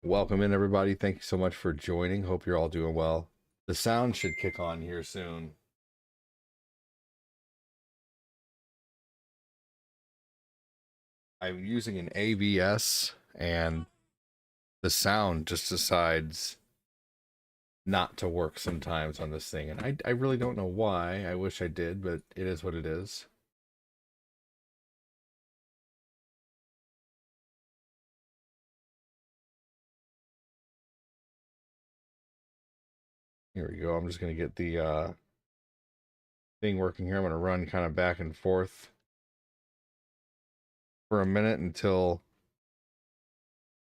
Welcome in, everybody. Thank you so much for joining. Hope you're all doing well. The sound should kick on here soon. I'm using an ABS, and the sound just decides not to work sometimes on this thing. And I really don't know why. I wish I did, but it is what it is. Here we go. I'm just going to get the thing working here. I'm going to run kind of back and forth for a minute until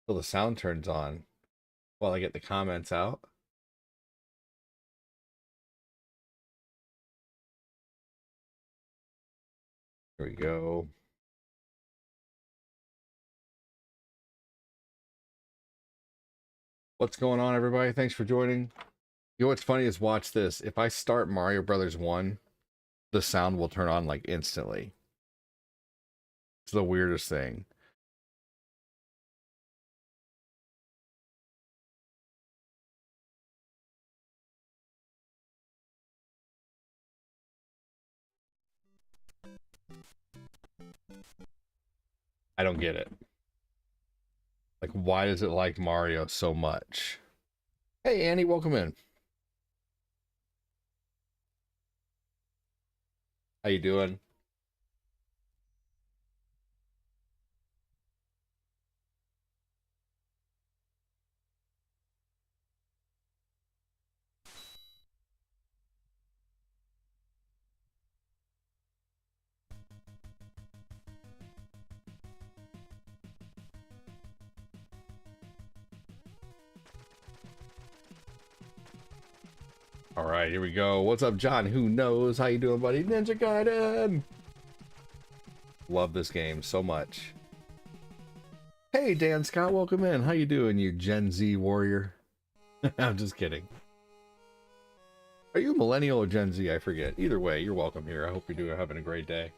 the sound turns on while I get the comments out. Here we go. What's going on, everybody? Thanks for joining. You know what's funny is, watch this. If I start Mario Brothers 1, the sound will turn on like instantly. It's the weirdest thing. I don't get it. Like, why does it like Mario so much? Hey, Annie, welcome in. How you doing? All right, here we go. What's up, John? Who knows? How you doing, buddy? Ninja Gaiden! Love this game so much. Hey, Dan Scott, welcome in. How you doing, you Gen Z warrior? I'm just kidding. Are you a millennial or Gen Z? I forget. Either way, you're welcome here. I hope you're having a great day.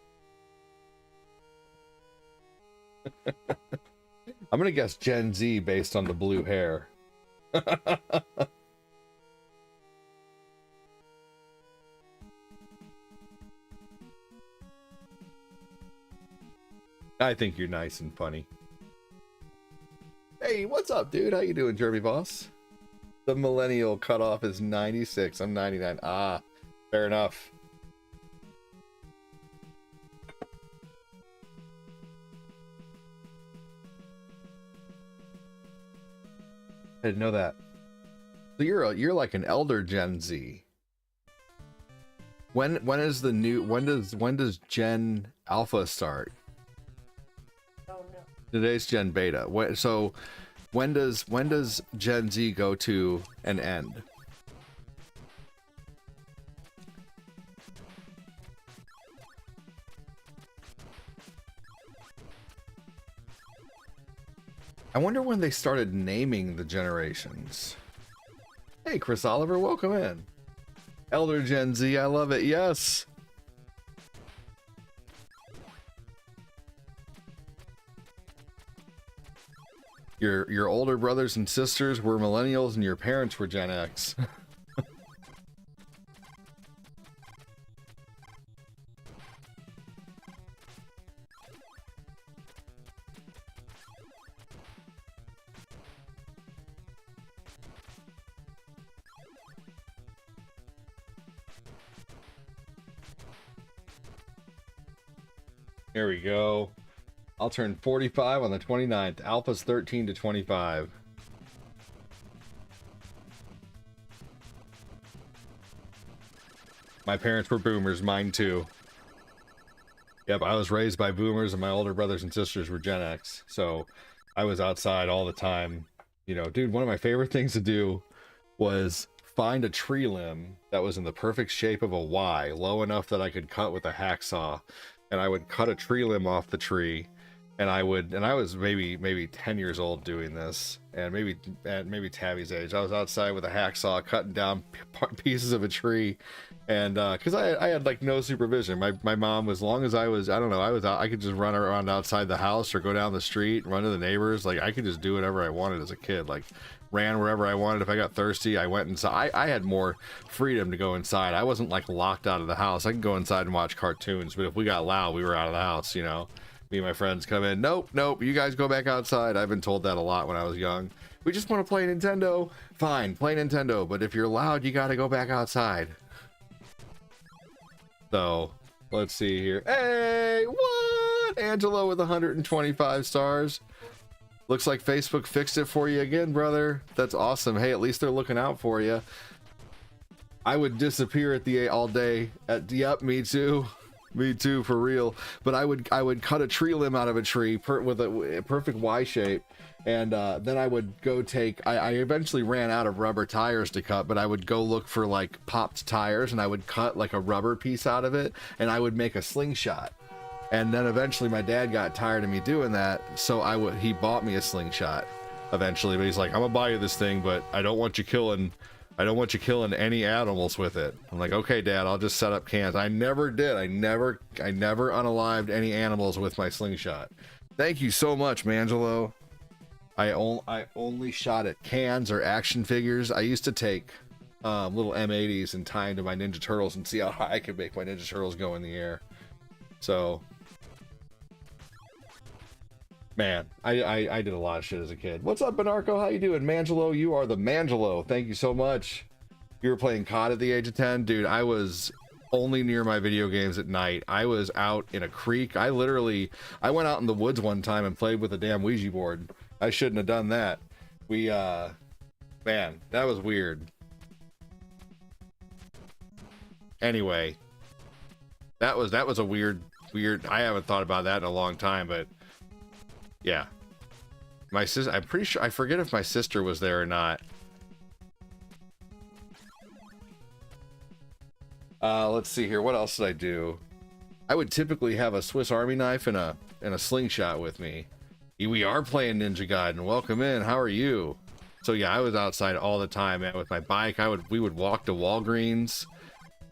I'm gonna guess Gen Z based on the blue hair. I think you're nice and funny. Hey, what's up, dude? How you doing, Jeremy Boss? The millennial cutoff is 96. I'm 99. Ah, fair enough. I didn't know that. So you're like an elder Gen Z. When does Gen Alpha start? Oh no. Today's Gen Beta. When does Gen Z go to an end? I wonder when they started naming the generations. Hey, Chris Oliver, welcome in. Elder Gen Z, I love it. Yes. Your older brothers and sisters were millennials and your parents were Gen X. Here we go. I'll turn 45 on the 29th. Alpha's 13 to 25. My parents were boomers, mine too. Yep, I was raised by boomers and my older brothers and sisters were Gen X. So I was outside all the time. You know, dude, one of my favorite things to do was find a tree limb that was in the perfect shape of a Y, low enough that I could cut with a hacksaw. And I would cut a tree limb off the tree, And I was maybe 10 years old doing this, and maybe at maybe Tabby's age. I was outside with a hacksaw cutting down pieces of a tree, and because I had like no supervision. My mom, as long as I don't know, I could just run around outside the house or go down the street, run to the neighbors. Like I could just do whatever I wanted as a kid. Like ran wherever I wanted. If I got thirsty, I went inside. I had more freedom to go inside. I wasn't like locked out of the house. I could go inside and watch cartoons, but if we got loud, we were out of the house, you know. Me and my friends come in. Nope, you guys go back outside. I've been told that a lot when I was young. We just want to play Nintendo. Fine, play Nintendo, but if you're loud, you got to go back outside. So, let's see here. Hey, what? Angelo with 125 stars. Looks like Facebook fixed it for you again, brother. That's awesome. Hey, at least they're looking out for you. I would disappear at the all day. Yep, me too. Me too, for real. But I would cut a tree limb out of a tree with a perfect Y shape, and then I would go take. I eventually ran out of rubber tires to cut, but I would go look for like popped tires, and I would cut like a rubber piece out of it, and I would make a slingshot. And then eventually my dad got tired of me doing that, so he bought me a slingshot eventually. But he's like, I'm gonna buy you this thing, but I don't want you killing any animals with it. I'm like, okay, Dad, I'll just set up cans. I never did. I never unalived any animals with my slingshot. Thank you so much, Mangelo. I only shot at cans or action figures. I used to take little M80s and tie them to my Ninja Turtles and see how high I could make my Ninja Turtles go in the air. So, man, I did a lot of shit as a kid. What's up, Benarco? How you doing? Mangelo, you are the Mangelo. Thank you so much. You were playing COD at the age of 10? Dude, I was only near my video games at night. I was out in a creek. I went out in the woods one time and played with a damn Ouija board. I shouldn't have done that. Man, that was weird. Anyway, that was a weird, I haven't thought about that in a long time, but yeah. My sister, I'm pretty sure, I forget if my sister was there or not. Let's see here. What else did I do? I would typically have a Swiss Army knife and a slingshot with me. We are playing Ninja Gaiden. Welcome in. How are you? So yeah, I was outside all the time, man, with my bike. We would walk to Walgreens.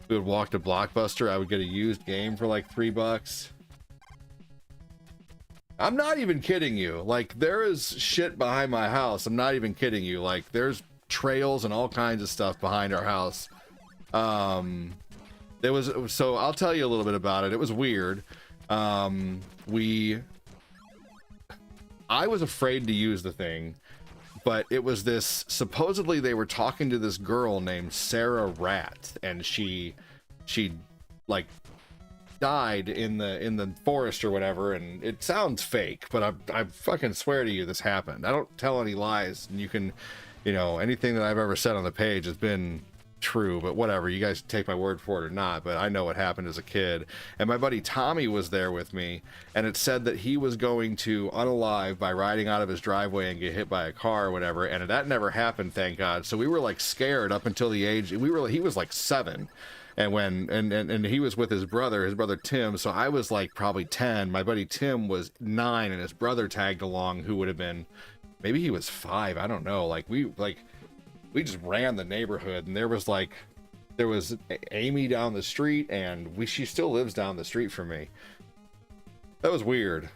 We would walk to Blockbuster. I would get a used game for like $3. I'm not even kidding you. Like, there is shit behind my house. I'm not even kidding you. Like, there's trails and all kinds of stuff behind our house. So I'll tell you a little bit about it. It was weird. I was afraid to use the thing, but it was this, supposedly they were talking to this girl named Sarah Rat, and she like died in the forest or whatever, and it sounds fake, but I fucking swear to you this happened. I don't tell any lies, and you can, anything that I've ever said on the page has been true, but whatever, you guys take my word for it or not, but I know what happened as a kid. And my buddy Tommy was there with me, and it said that he was going to unalive by riding out of his driveway and get hit by a car or whatever, and that never happened, thank God. So we were like scared up until the age, he was like 7, and he was with his brother Tim, so I was like probably 10. My buddy Tim was 9, and his brother tagged along, who would have been, maybe he was 5, I don't know. We just ran the neighborhood, and there was Amy down the street, and she still lives down the street from me. That was weird.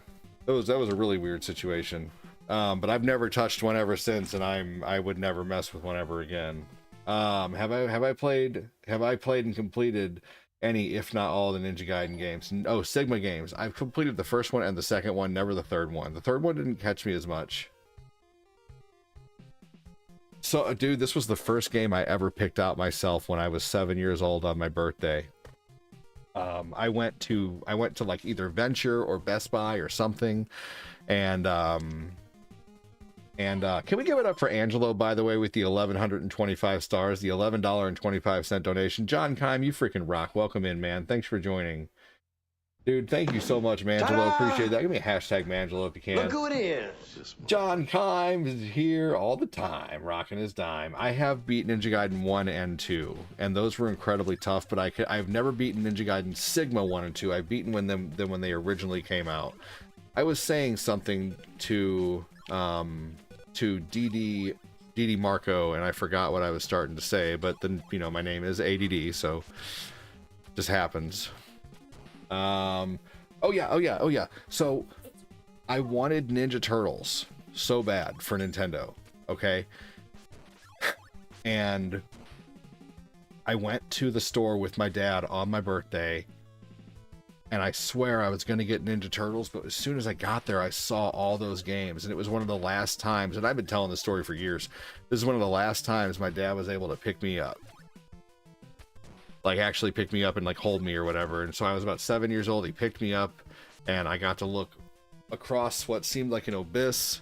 That was a really weird situation. But I've never touched one ever since, and I would never mess with one ever again. Have I played and completed any, if not all, the Ninja Gaiden games? Oh, Sigma games. I've completed the first one and the second one, never the third one. The third one didn't catch me as much. So, dude, this was the first game I ever picked out myself when I was 7 years old on my birthday. I went to like either Venture or Best Buy or something, and can we give it up for Angelo, by the way, with the 1,125 stars, the $11.25 donation. John Kime, you freaking rock. Welcome in, man. Thanks for joining. Dude, thank you so much, Mangelo. Appreciate that. Give me a hashtag Mangelo if you can. Look who it is. John Kime is here all the time, rocking his dime. I have beaten Ninja Gaiden 1 and 2, and those were incredibly tough, but I've never beaten Ninja Gaiden Sigma 1 and 2. I've beaten them when they originally came out. I was saying something to DD Marco, and I forgot what I was starting to say, but then, you know, my name is ADD, so just happens. Oh yeah. So I wanted Ninja Turtles so bad for Nintendo, okay? And I went to the store with my dad on my birthday, and I swear I was going to get Ninja Turtles, but as soon as I got there, I saw all those games, and it was one of the last times, and I've been telling this story for years, this is one of the last times my dad was able to pick me up. Like, actually pick me up and, like, hold me or whatever. And so I was about 7 years old, he picked me up, and I got to look across what seemed like an abyss,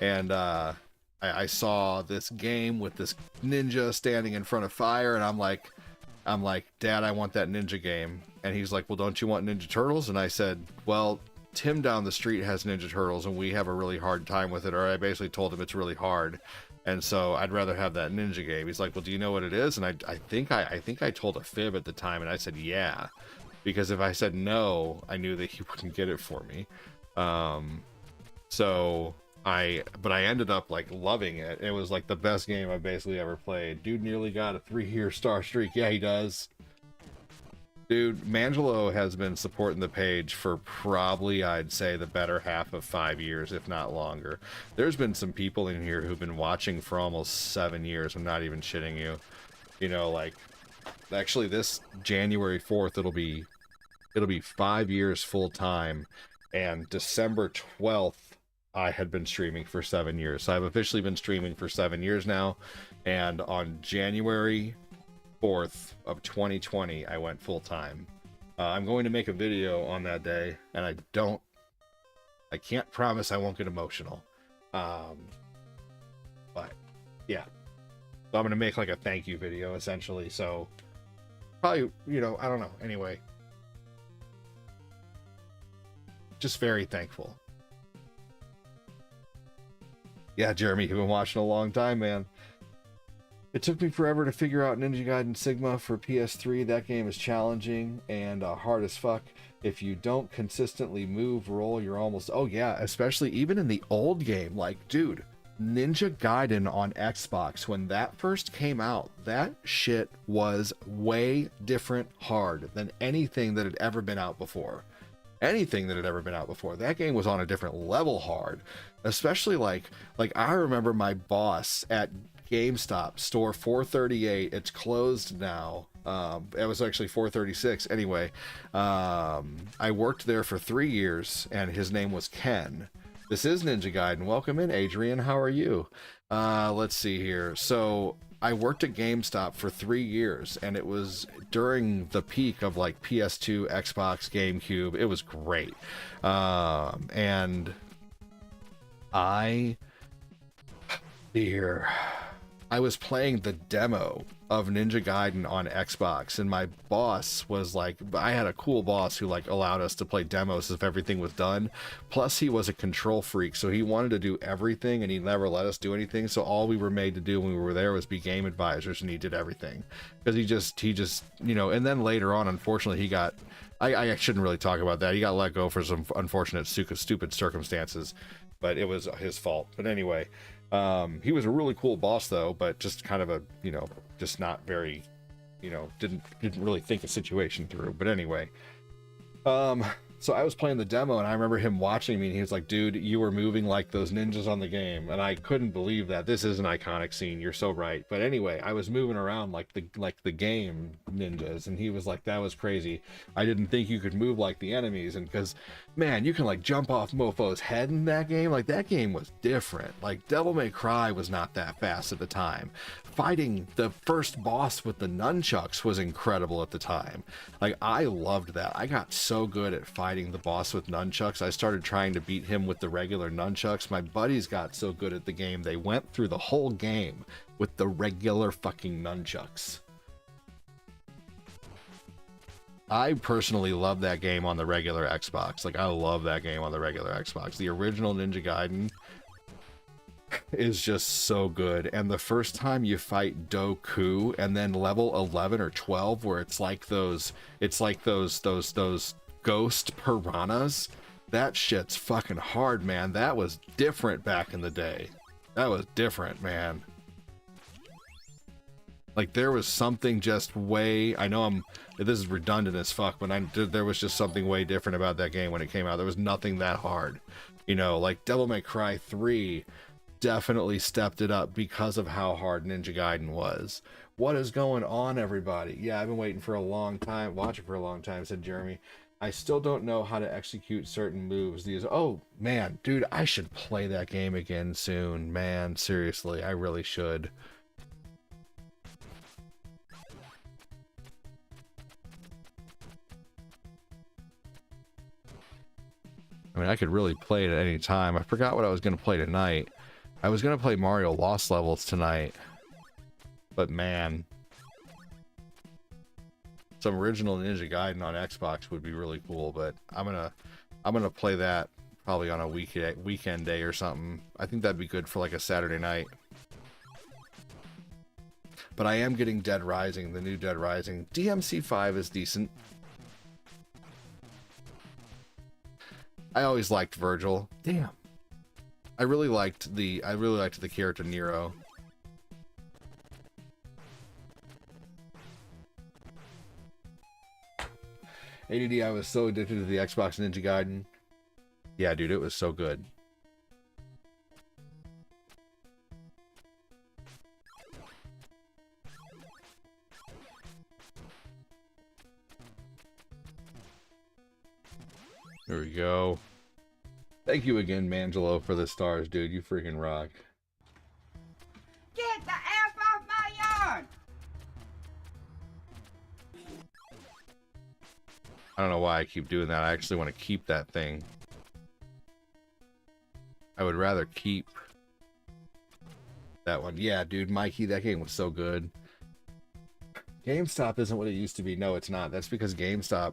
and I saw this game with this ninja standing in front of fire, and I'm like, Dad, I want that ninja game. And he's like, well, don't you want Ninja Turtles? And I said, well, Tim down the street has Ninja Turtles, and we have a really hard time with it. Or I basically told him it's really hard, and so I'd rather have that ninja game. He's like, well, do you know what it is? And I think I told a fib at the time, and I said, yeah, because if I said no, I knew that he wouldn't get it for me. But I ended up like loving it. It was like the best game I basically ever played. Dude nearly got a 3-year star streak. Yeah, he does. Dude, Mangelo has been supporting the page for probably, I'd say, the better half of 5 years, if not longer. There's been some people in here who've been watching for almost 7 years. I'm not even shitting you. You know, like, actually this January 4th, it'll be 5 years full time, and December 12th, I had been streaming for 7 years. So I've officially been streaming for 7 years now, and on January 4th of 2020, I went full time. I'm going to make a video on that day, and I can't promise I won't get emotional. But yeah. So I'm going to make like a thank you video, essentially. So probably, you know, I don't know. Anyway. Just very thankful. Yeah, Jeremy, you've been watching a long time, man. It took me forever to figure out Ninja Gaiden Sigma for PS3. That game is challenging and hard as fuck. If you don't consistently move, roll, you're almost... Oh yeah, especially even in the old game. Like, dude, Ninja Gaiden on Xbox, when that first came out, that shit was way different hard than anything that had ever been out before. That game was on a different level hard. Especially like I remember my boss at GameStop, store 438. It's closed now. It was actually 436. Anyway, I worked there for 3 years, and his name was Ken. This is Ninja Gaiden. Welcome in, Adrian. How are you? Let's see here. So I worked at GameStop for 3 years, and it was during the peak of like PS2, Xbox, GameCube. It was great. And I was playing the demo of Ninja Gaiden on Xbox, and my boss was like, I had a cool boss who like allowed us to play demos if everything was done. Plus he was a control freak, so he wanted to do everything, and he never let us do anything. So all we were made to do when we were there was be game advisors, and he did everything because he just, you know. And then later on, unfortunately, he got, I shouldn't really talk about that. He got let go for some unfortunate, stupid circumstances, but it was his fault. But anyway, he was a really cool boss though, but just kind of a, you know, just not very, you know, didn't really think a situation through. But anyway, so I was playing the demo, and I remember him watching me, and he was like, dude, you were moving like those ninjas on the game. And I couldn't believe that. This is an iconic scene. You're so right. But anyway, I was moving around like the game ninjas, and he was like, that was crazy. I didn't think you could move like the enemies. And because, man, you can like jump off mofo's head in that game. Like, that game was different. Like, Devil May Cry was not that fast at the time. Fighting the first boss with the nunchucks was incredible at the time. Like, I loved that. I got so good at fighting the boss with nunchucks. I started trying to beat him with the regular nunchucks. My buddies got so good at the game, they went through the whole game with the regular fucking nunchucks. I personally love that game on the regular Xbox. Like, I love that game on the regular Xbox. The original Ninja Gaiden is just so good. And the first time you fight Doku, and then level 11 or 12, where it's like those ghost piranhas, That shit's fucking hard, man. That was different back in the day. That was different, man. Like, there was something just way... I know this is redundant as fuck, but there was just something way different about that game when it came out. There was nothing that hard. You know, like Devil May Cry 3 definitely stepped it up because of how hard Ninja Gaiden was. What is going on, everybody? Yeah, I've been waiting for a long time, watching for a long time, said Jeremy. I still don't know how to execute certain moves. Oh, man, dude, I should play that game again soon. Man, seriously, I really should. I mean, I could really play it at any time. I forgot what I was going to play tonight. I was going to play Mario Lost Levels tonight. But man, some original Ninja Gaiden on Xbox would be really cool, but I'm gonna play that probably on a weekend day or something. I think that'd be good for like a Saturday night. But I am getting Dead Rising, the new Dead Rising. DMC5 is decent. I always liked Virgil. Damn. I really liked the character Nero. ADD, I was so addicted to the Xbox Ninja Gaiden. Yeah, dude, it was so good. There we go. Thank you again, Mangelo, for the stars, dude. You freaking rock. Get the F off my yard! I don't know why I keep doing that. I actually want to keep that thing. I would rather keep that one. Yeah, dude, Mikey, that game was so good. GameStop isn't what it used to be. No, it's not. That's because GameStop,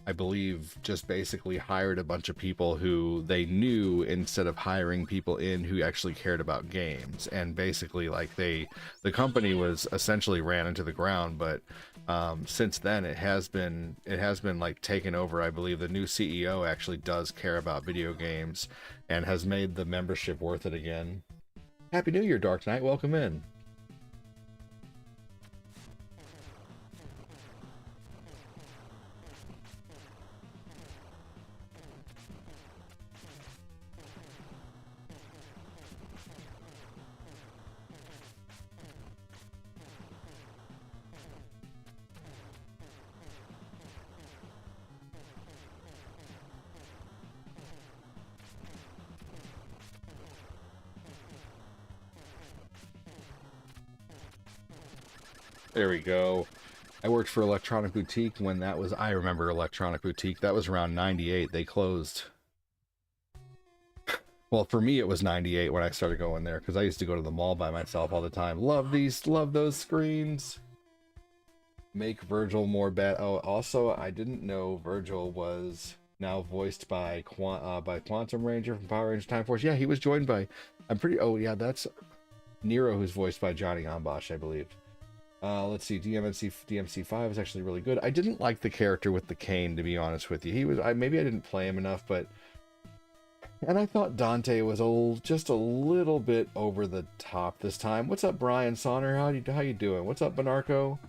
I believe, just basically hired a bunch of people who they knew instead of hiring people in who actually cared about games. And basically, like, the company was essentially ran into the ground, but since then it has been like taken over. I believe the new CEO actually does care about video games and has made the membership worth it again. Happy New Year, Dark Knight. Welcome in. There we go. I worked for Electronic Boutique when that was... I remember Electronic Boutique. That was around 98. They closed. Well, for me, it was 98 when I started going there, because I used to go to the mall by myself all the time. Love those screens. Make Virgil more bad. Oh, also, I didn't know Virgil was now voiced by Quantum Ranger from Power Rangers Time Force. Yeah, he was joined by... Oh, yeah, that's Nero, who's voiced by Johnny Ambosh, I believe. Let's see, DMC5 is actually really good. I didn't like the character with the cane, to be honest with you. Maybe I didn't play him enough, but... And I thought Dante was just a little bit over the top this time. What's up, Brian Sonner? How you doing? What's up, Bonarco?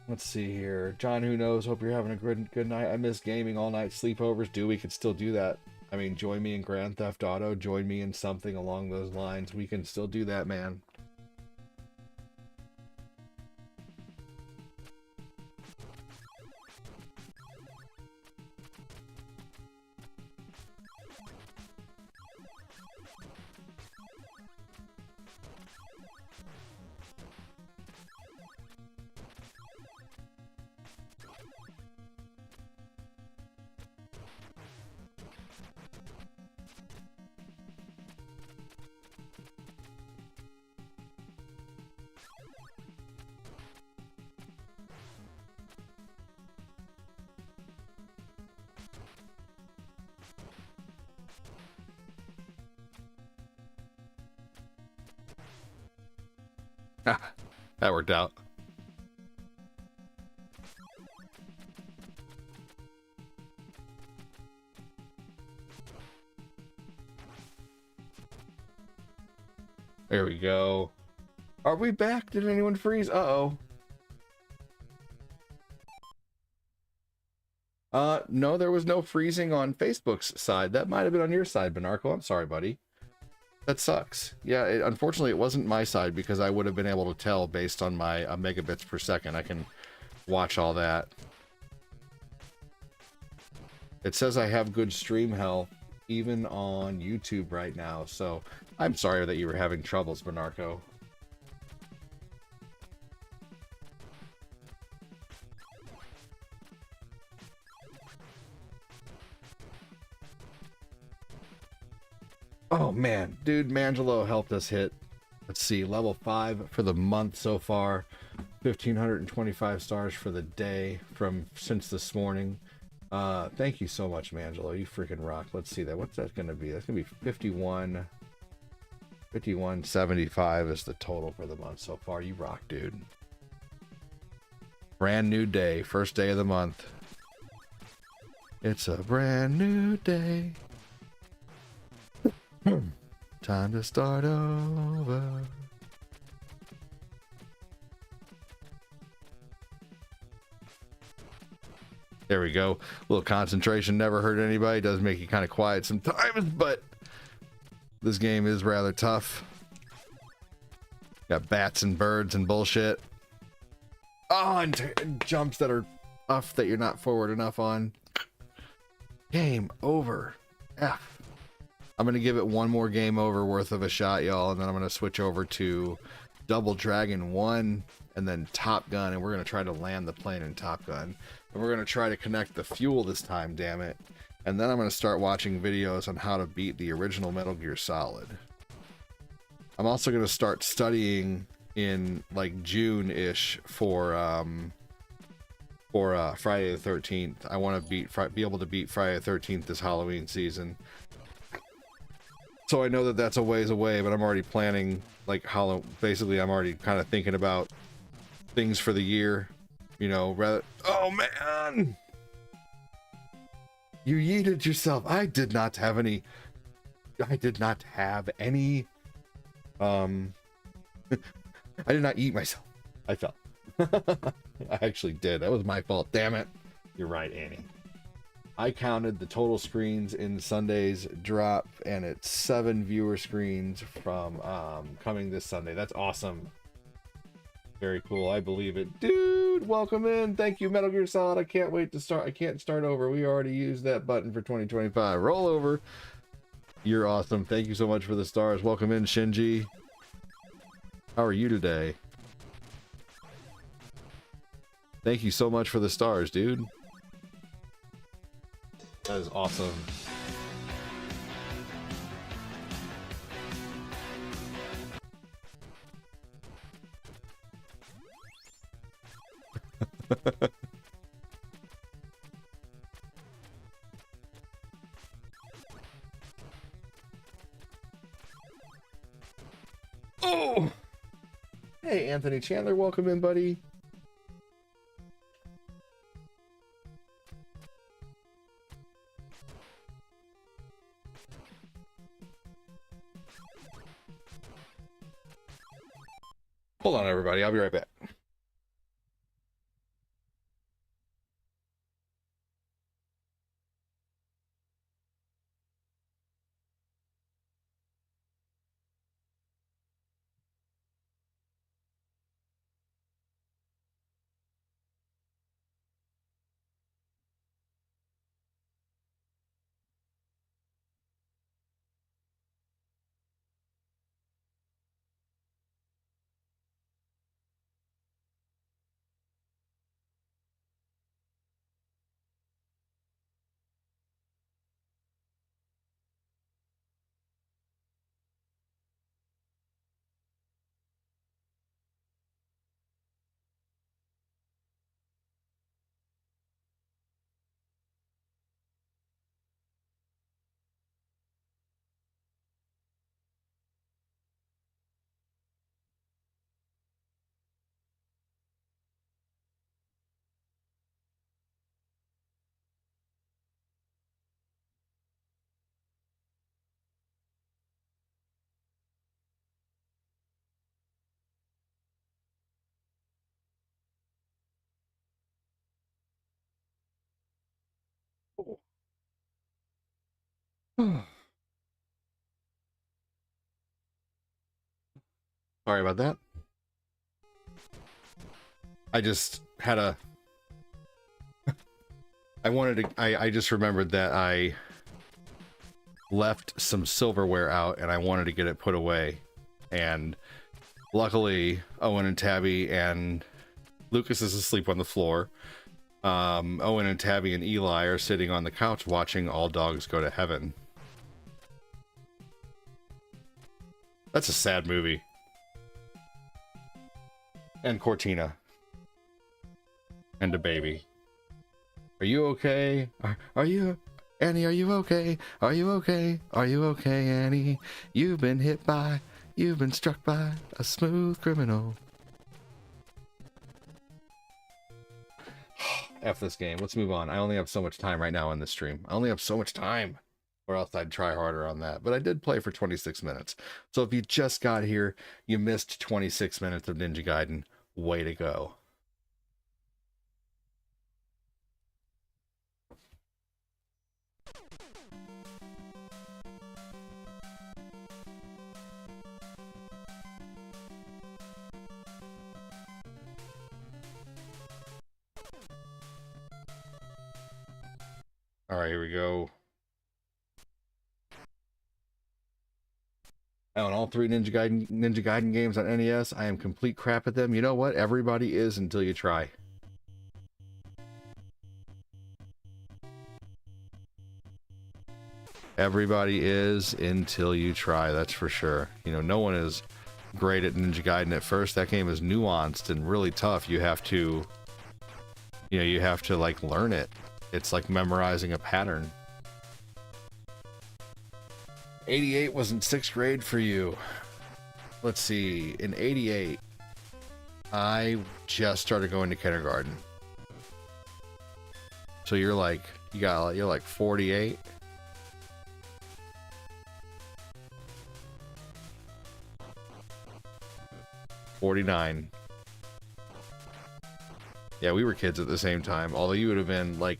Let's see here. John, who knows? Hope you're having a good night. I miss gaming all night sleepovers. We could still do that. I mean, join me in Grand Theft Auto. Join me in something along those lines. We can still do that, man. That worked out. There we go. Are we back? Did anyone freeze? Uh-oh. No, there was no freezing on Facebook's side. That might have been on your side, Benarco. I'm sorry, buddy. That sucks. Yeah, unfortunately, it wasn't my side because I would have been able to tell based on my megabits per second. I can watch all that. It says I have good stream health even on YouTube right now, so I'm sorry that you were having troubles, Benarco. Oh man, dude, Mangelo helped us hit, let's see, level 5 for the month so far. 1,525 stars for the day since this morning. Thank you so much, Mangelo. You freaking rock. Let's see that. What's that going to be? That's going to be 5175 is the total for the month so far. You rock, dude. Brand new day. First day of the month. It's a brand new day. Time to start over. There we go. A little concentration never hurt anybody. Does make you kind of quiet sometimes, but this game is rather tough. Got bats and birds and bullshit. Oh, and jumps that are off that you're not forward enough on. Game over. F. I'm going to give it one more game over worth of a shot, y'all, and then I'm going to switch over to Double Dragon 1 and then Top Gun, and we're going to try to land the plane in Top Gun. And we're going to try to connect the fuel this time, damn it. And then I'm going to start watching videos on how to beat the original Metal Gear Solid. I'm also going to start studying in like June-ish for Friday the 13th. I want to be able to beat Friday the 13th this Halloween season. So I know that that's a ways away, but I'm already planning like basically I'm already kind of thinking about things for the year, you know, oh man, you yeeted yourself. I did not have any I did not eat myself. I fell. I actually did. That was my fault. Damn it. You're right, Annie. I counted the total screens in Sunday's drop, and it's 7 viewer screens from coming this Sunday. That's awesome. Very cool. I believe it. Dude, welcome in. Thank you, Metal Gear Solid. I can't wait to start. I can't start over. We already used that button for 2025. Roll over. You're awesome. Thank you so much for the stars. Welcome in, Shinji. How are you today? Thank you so much for the stars, dude. That is awesome. Oh! Hey, Anthony Chandler, welcome in, buddy. Hold on, everybody. I'll be right back. Sorry about that. I just had a... I just remembered that I left some silverware out and I wanted to get it put away. And luckily, Owen and Tabby and Lucas is asleep on the floor. Owen and Tabby and Eli are sitting on the couch watching All Dogs Go to Heaven. That's a sad movie. And Cortina. And a baby. Are you okay? Are you... Annie, are you okay? Are you okay? Are you okay, Annie? You've been hit by... You've been struck by a smooth criminal. F this game. Let's move on. I only have so much time right now in this stream. I only have so much time. Or else I'd try harder on that. But I did play for 26 minutes. So if you just got here, you missed 26 minutes of Ninja Gaiden. Way to go. All right, here we go. On all three Ninja Gaiden games on NES, I am complete crap at them. You know what? Everybody is until you try. Everybody is until you try, that's for sure. You know, no one is great at Ninja Gaiden at first. That game is nuanced and really tough. You have to, you know, you have to like learn it. It's like memorizing a pattern. 88 was in 6th grade for you. Let's see, in 88, I just started going to kindergarten. So you're like, you're like 48. $49. Yeah, we were kids at the same time, although you would have been like,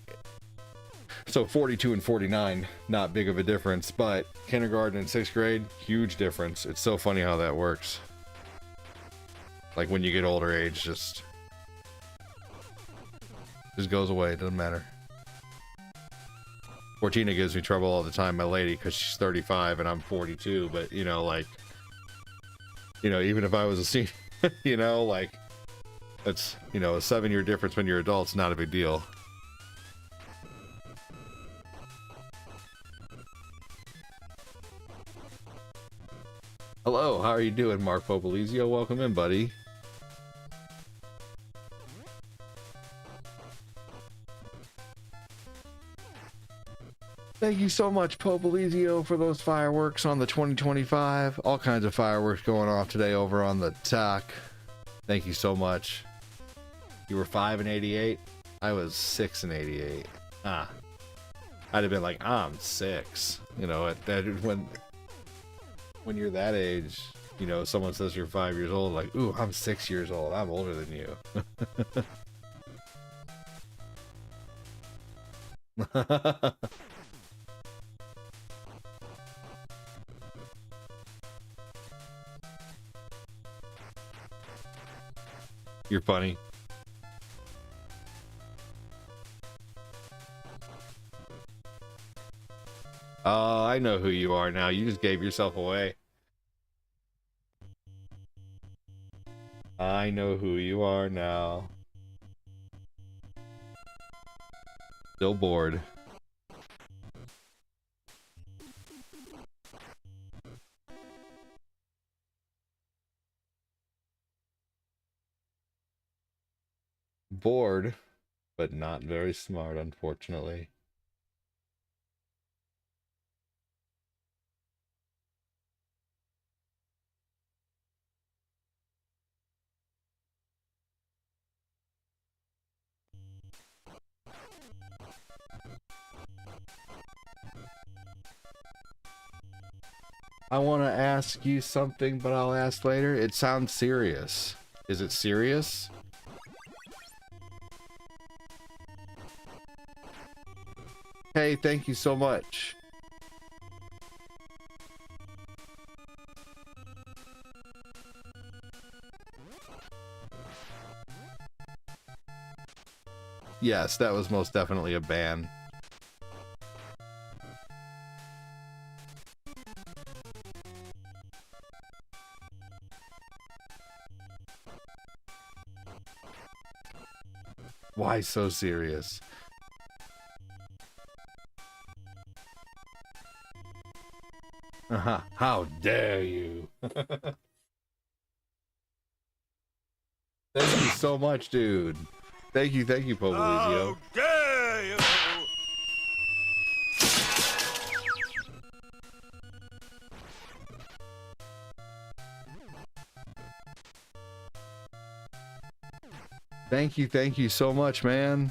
so 42 and 49, not big of a difference, but kindergarten and 6th grade, huge difference. It's so funny how that works. Like when you get older, age just goes away, it doesn't matter. Fortina gives me trouble all the time, my lady, because she's 35 and I'm 42, but you know, like, you know, even if I was a senior, you know, like, that's, you know, a 7-year difference when you're adults, not a big deal. Hello, how are you doing, Mark Popolizio? Welcome in, buddy. Thank you so much, Popolizio, for those fireworks on the 2025. All kinds of fireworks going off today over on the TAC. Thank you so much. You were 5 in 88? I was 6 in 88. Ah. I'd have been like, I'm 6. You know, at that when you're that age, you know, someone says you're 5 years old, like, ooh, I'm 6 years old. I'm older than you. You're funny. Oh, I know who you are now. You just gave yourself away. I know who you are now. Still bored. Bored, but not very smart, unfortunately. I want to ask you something, but I'll ask later. It sounds serious. Is it serious? Hey, thank you so much. Yes, that was most definitely a ban. Why so serious? How dare you? Thank you so much, dude. Thank you, Popolizio. How dare you! Thank you so much, man.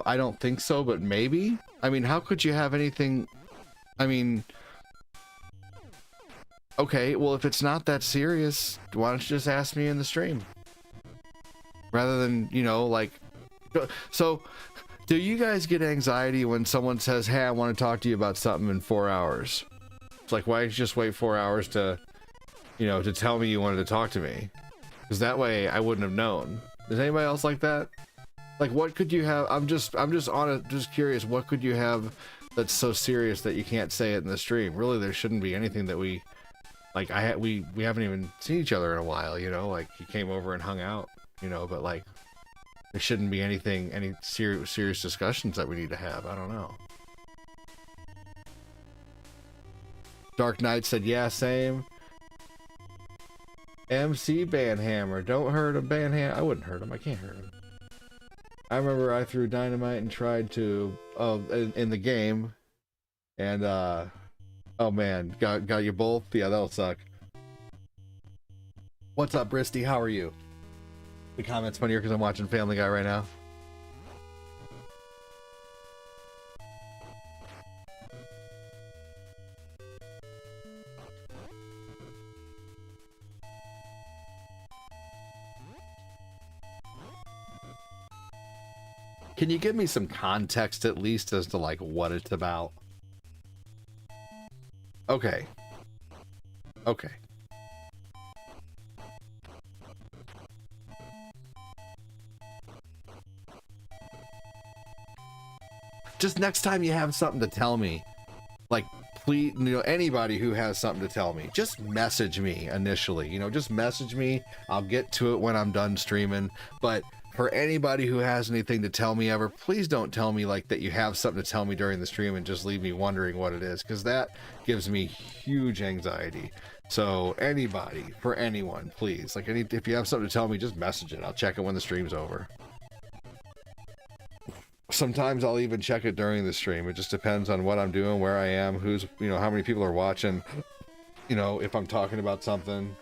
I don't think so, but maybe? I mean, how could you have anything... I mean... Okay, well, if it's not that serious, why don't you just ask me in the stream? Rather than, you know, like... So, do you guys get anxiety when someone says, hey, I want to talk to you about something in 4 hours? It's like, why don't you just wait 4 hours to, you know, to tell me you wanted to talk to me? Because that way I wouldn't have known. Is anybody else like that? Like, what could you have? I'm just curious. What could you have that's so serious that you can't say it in the stream? Really, there shouldn't be anything that we, like, we haven't even seen each other in a while, you know. Like, he came over and hung out, you know. But like, there shouldn't be any serious discussions that we need to have. I don't know. Dark Knight said, yeah, same. MC Banhammer, don't hurt him, Banhammer. I wouldn't hurt him. I can't hurt him. I remember I threw dynamite and tried to, in the game, and oh man, got you both. Yeah, that'll suck. What's up, Bristy? How are you? The comments funnier because I'm watching Family Guy right now. Can you give me some context at least as to like what it's about? Okay. Okay. Just next time you have something to tell me, like, please, you know, anybody who has something to tell me, just message me initially, you know, just message me. I'll get to it when I'm done streaming. But for anybody who has anything to tell me ever, please don't tell me like that you have something to tell me during the stream and just leave me wondering what it is, because that gives me huge anxiety. So anybody, for anyone, please, like, if you have something to tell me, just message it. I'll check it when the stream's over. Sometimes I'll even check it during the stream. It just depends on what I'm doing, where I am, who's, you know, how many people are watching, you know, if I'm talking about something.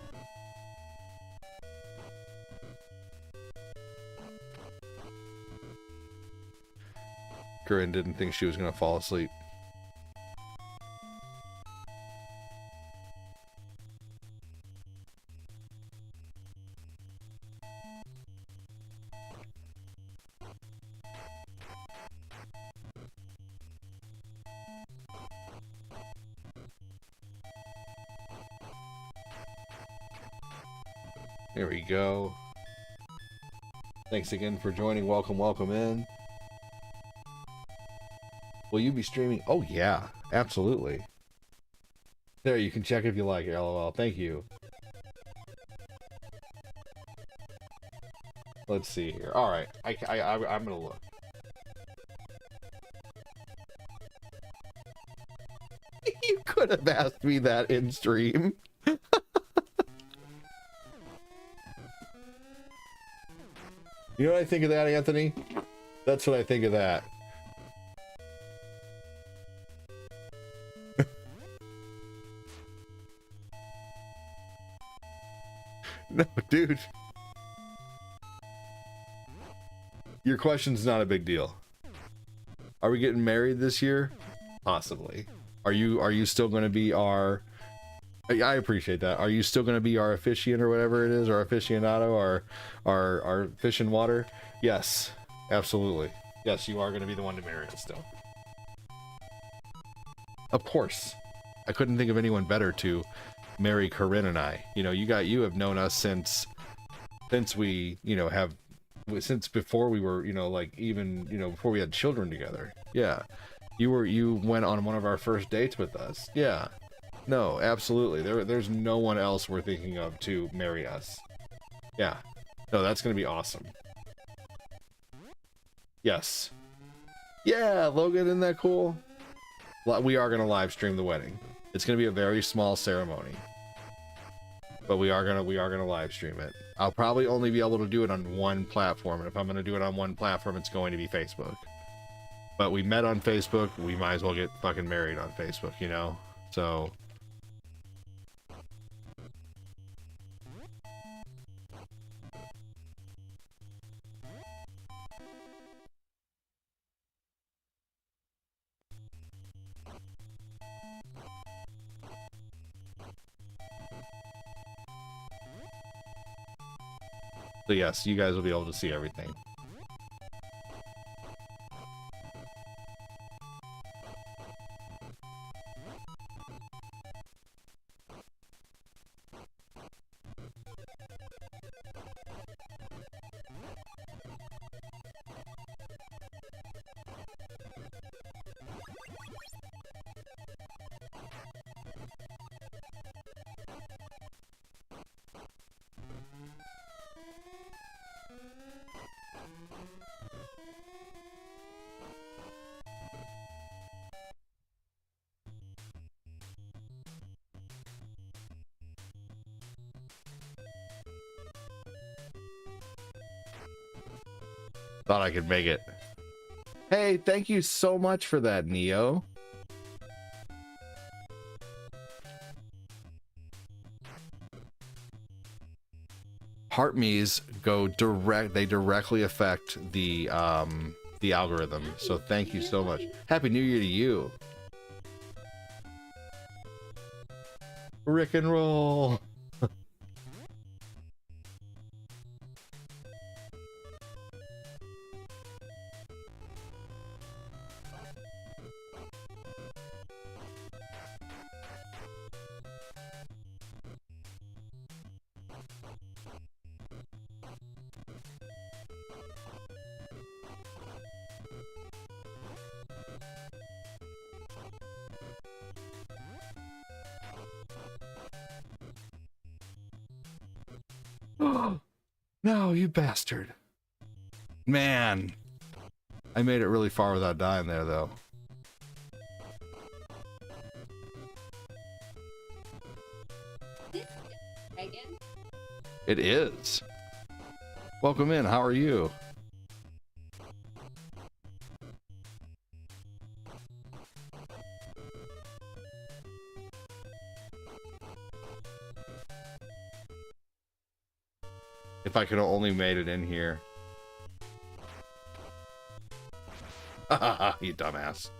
Corinne didn't think she was gonna fall asleep. There we go. Thanks again for joining. Welcome in. Will you be streaming? Oh yeah, absolutely. There, you can check if you like it. LOL. Thank you. Let's see here. All right, I'm gonna look. You could have asked me that in stream. You know what I think of that, Anthony? That's what I think of that. No, dude. Your question's not a big deal. Are we getting married this year? Possibly. Are you still going to be our... I appreciate that. Are you still going to be our officiant or whatever it is, or aficionado, or our fish in water? Yes, absolutely. Yes, you are going to be the one to marry us still. Of course. I couldn't think of anyone better to marry Corinne and I. You know, you have known us since we, you know, since before we were, you know, like even, you know, before we had children together. Yeah. You went on one of our first dates with us. Yeah. No, absolutely. There's no one else we're thinking of to marry us. Yeah. No, that's going to be awesome. Yes. Yeah, Logan, isn't that cool? We are going to live stream the wedding. It's going to be a very small ceremony. But we are going to live stream it. I'll probably only be able to do it on one platform, and if I'm going to do it on one platform, it's going to be Facebook. But we met on Facebook, we might as well get fucking married on Facebook, you know? So yes, you guys will be able to see everything. Thought I could make it. Hey, thank you so much for that, Neo. Heart me's go direct. They directly affect the algorithm. So thank you so much. Happy New Year to you. Rick and roll. No, you bastard. Man. I made it really far without dying there, though. Gaiden? It is. Welcome in. How are you? If I could have only made it in here. You dumbass.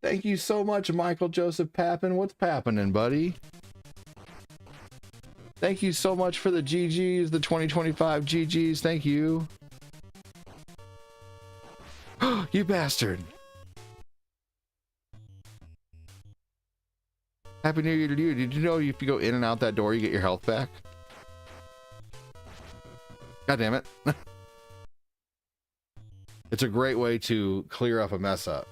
Thank you so much, Michael Joseph Pappin. What's pappening, buddy? Thank you so much for the GGs, the 2025 GGs. Thank you. You bastard. Happy New Year to you. Did you know if you go in and out that door, you get your health back? God damn it. It's a great way to clear up a mess up.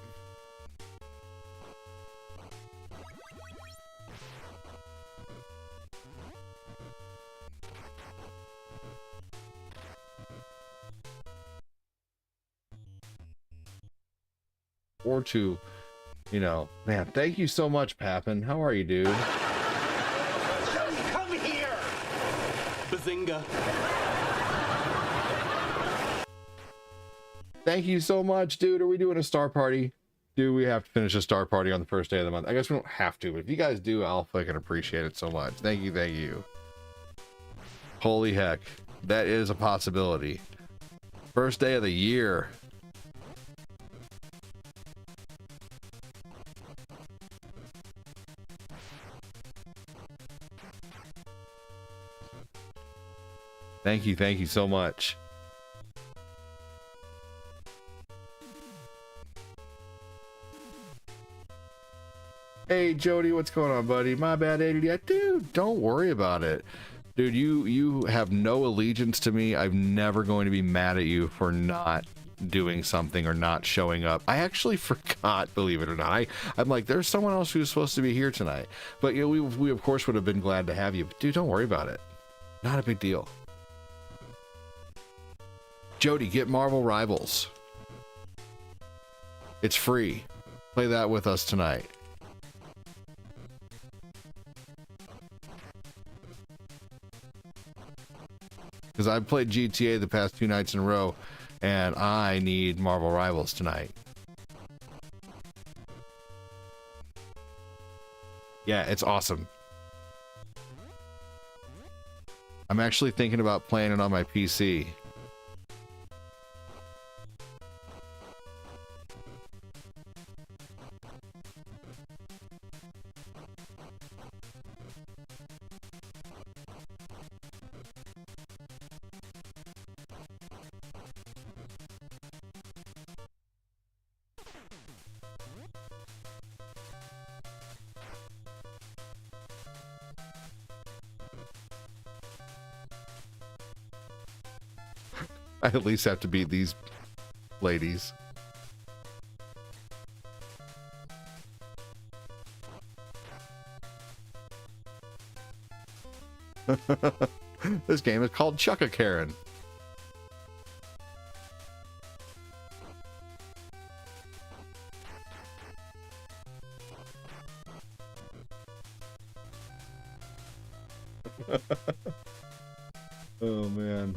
Or to, you know, man, thank you so much, Pappin. How are you, dude? Come here! Bazinga. Thank you so much, dude. Are we doing a star party? Do we have to finish a star party on the first day of the month? I guess we don't have to, but if you guys do, I'll fucking appreciate it so much. Thank you, thank you. Holy heck. That is a possibility. First day of the year. Thank you so much. Hey Jody, what's going on, buddy? My bad, ADD. Dude, don't worry about it. Dude, you have no allegiance to me. I'm never going to be mad at you for not doing something or not showing up. I actually forgot, believe it or not. I'm like, there's someone else who's supposed to be here tonight. But you know, we of course would have been glad to have you. But dude, don't worry about it. Not a big deal. Jody, get Marvel Rivals. It's free. Play that with us tonight. Because I've played GTA the past 2 nights in a row, and I need Marvel Rivals tonight. Yeah, it's awesome. I'm actually thinking about playing it on my PC. I at least have to beat these ladies. This game is called Chuck-a-Karen. Oh man.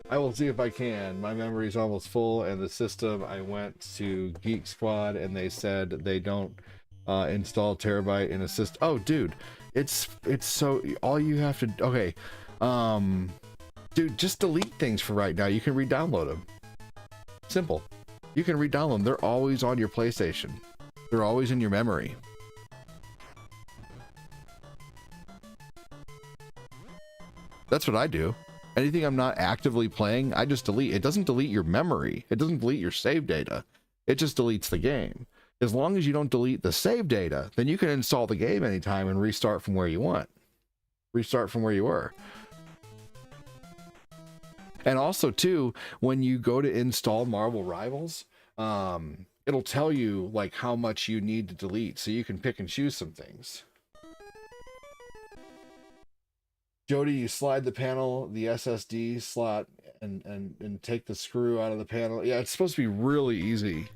I will see if I can. My memory's almost full, and the system, I went to Geek Squad and they said they don't install terabyte in a system. Oh dude, it's so, all you have to, okay, dude, just delete things for right now. You can re-download them. Simple. You can re-download them. They're always on your PlayStation. They're always in your memory. That's what I do. Anything I'm not actively playing, I just delete. It doesn't delete your memory. It doesn't delete your save data. It just deletes the game. As long as you don't delete the save data, then you can install the game anytime and restart from where you want. Restart from where you were. And also too, when you go to install Marvel Rivals, it'll tell you like how much you need to delete, so you can pick and choose some things. Jody, you slide the panel, the SSD slot, and take the screw out of the panel. Yeah, it's supposed to be really easy.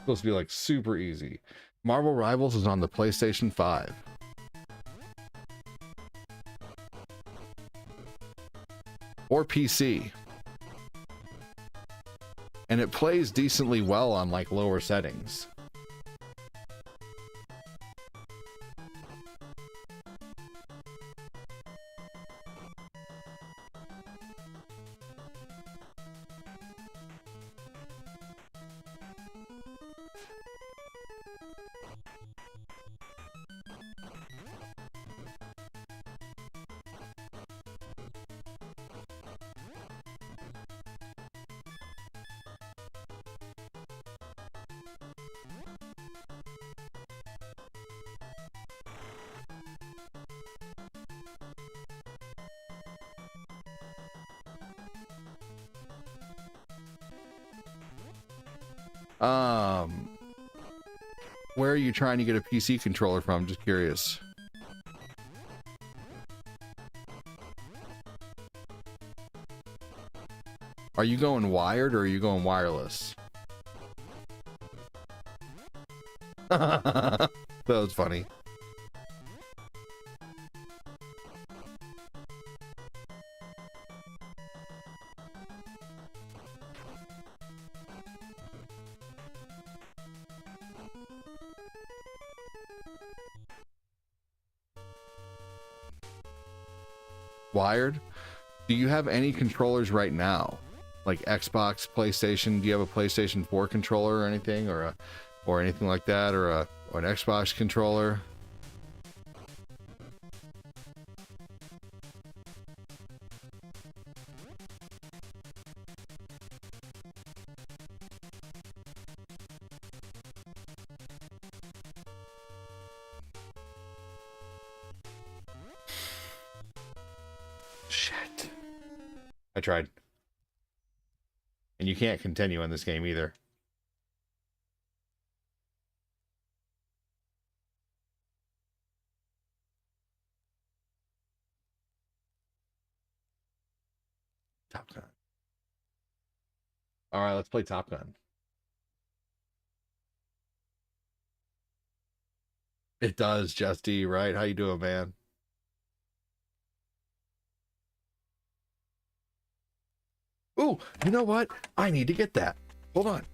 Supposed to be like super easy. Marvel Rivals is on the PlayStation 5. Or PC. And it plays decently well on like lower settings. Where are you trying to get a PC controller from? Just curious. Are you going wired or are you going wireless? That was funny. wired. Do you have any controllers right now? Like Xbox, PlayStation? Do you have a PlayStation 4 controller or anything, or anything like that, or an Xbox controller? Shit. I tried. And you can't continue in this game either. Top Gun. All right, let's play Top Gun. It does, Just D, right? How you doing, man? Ooh, you know what? I need to get that. Hold on.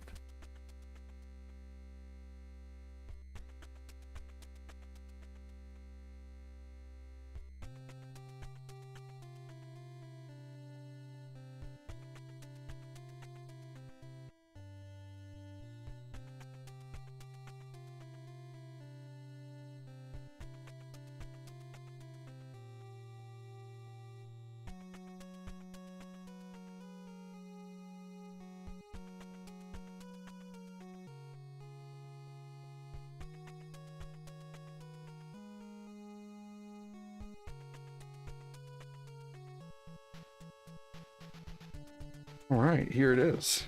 All right, here it is.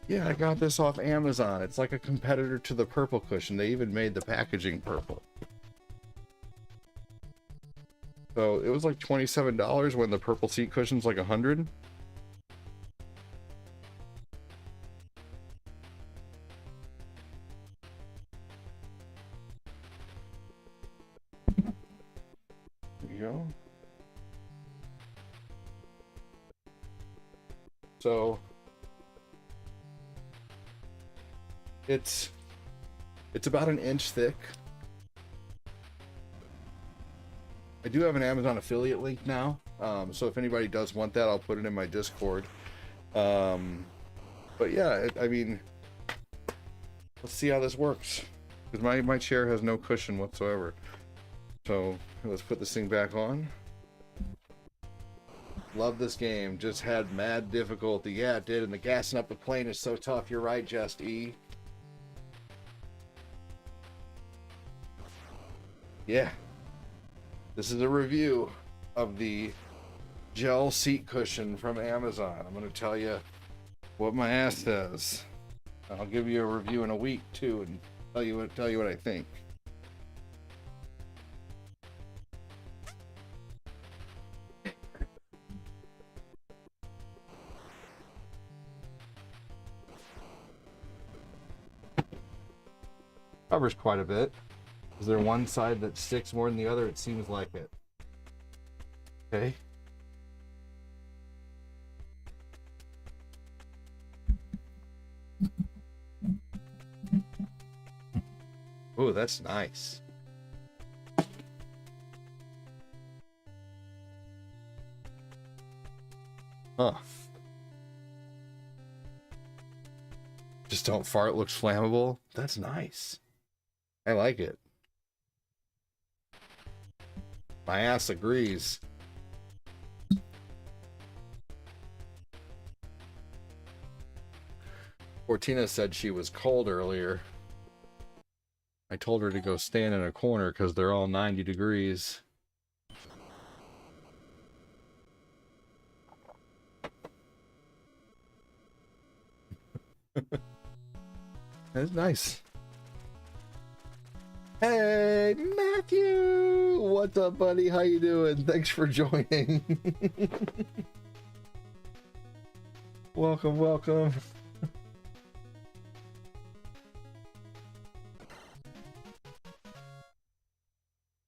Yeah, I got this off Amazon. It's like a competitor to the purple cushion. They even made the packaging purple. So it was like $27 when the purple seat cushion's like $100. There you go. So it's about an inch thick. I do have an Amazon affiliate link now, so if anybody does want that, I'll put it in my Discord. But yeah, I mean, let's see how this works, because my chair has no cushion whatsoever. So let's put this thing back on. Love this game. Just had mad difficulty. Yeah, it did. And the gassing up the plane is so tough. You're right, Just E. Yeah. This is a review of the gel seat cushion from Amazon. I'm going to tell you what my ass says. I'll give you a review in a week too, and tell you what I think. Covers quite a bit. Is there one side that sticks more than the other? It seems like it. Okay. Oh, that's nice. Huh. Just don't fart looks flammable. That's nice. I like it. My ass agrees. Fortina said she was cold earlier. I told her to go stand in a corner because they're all 90 degrees. That's nice. Hey, Matthew! What's up, buddy? How you doing? Thanks for joining. Welcome, welcome.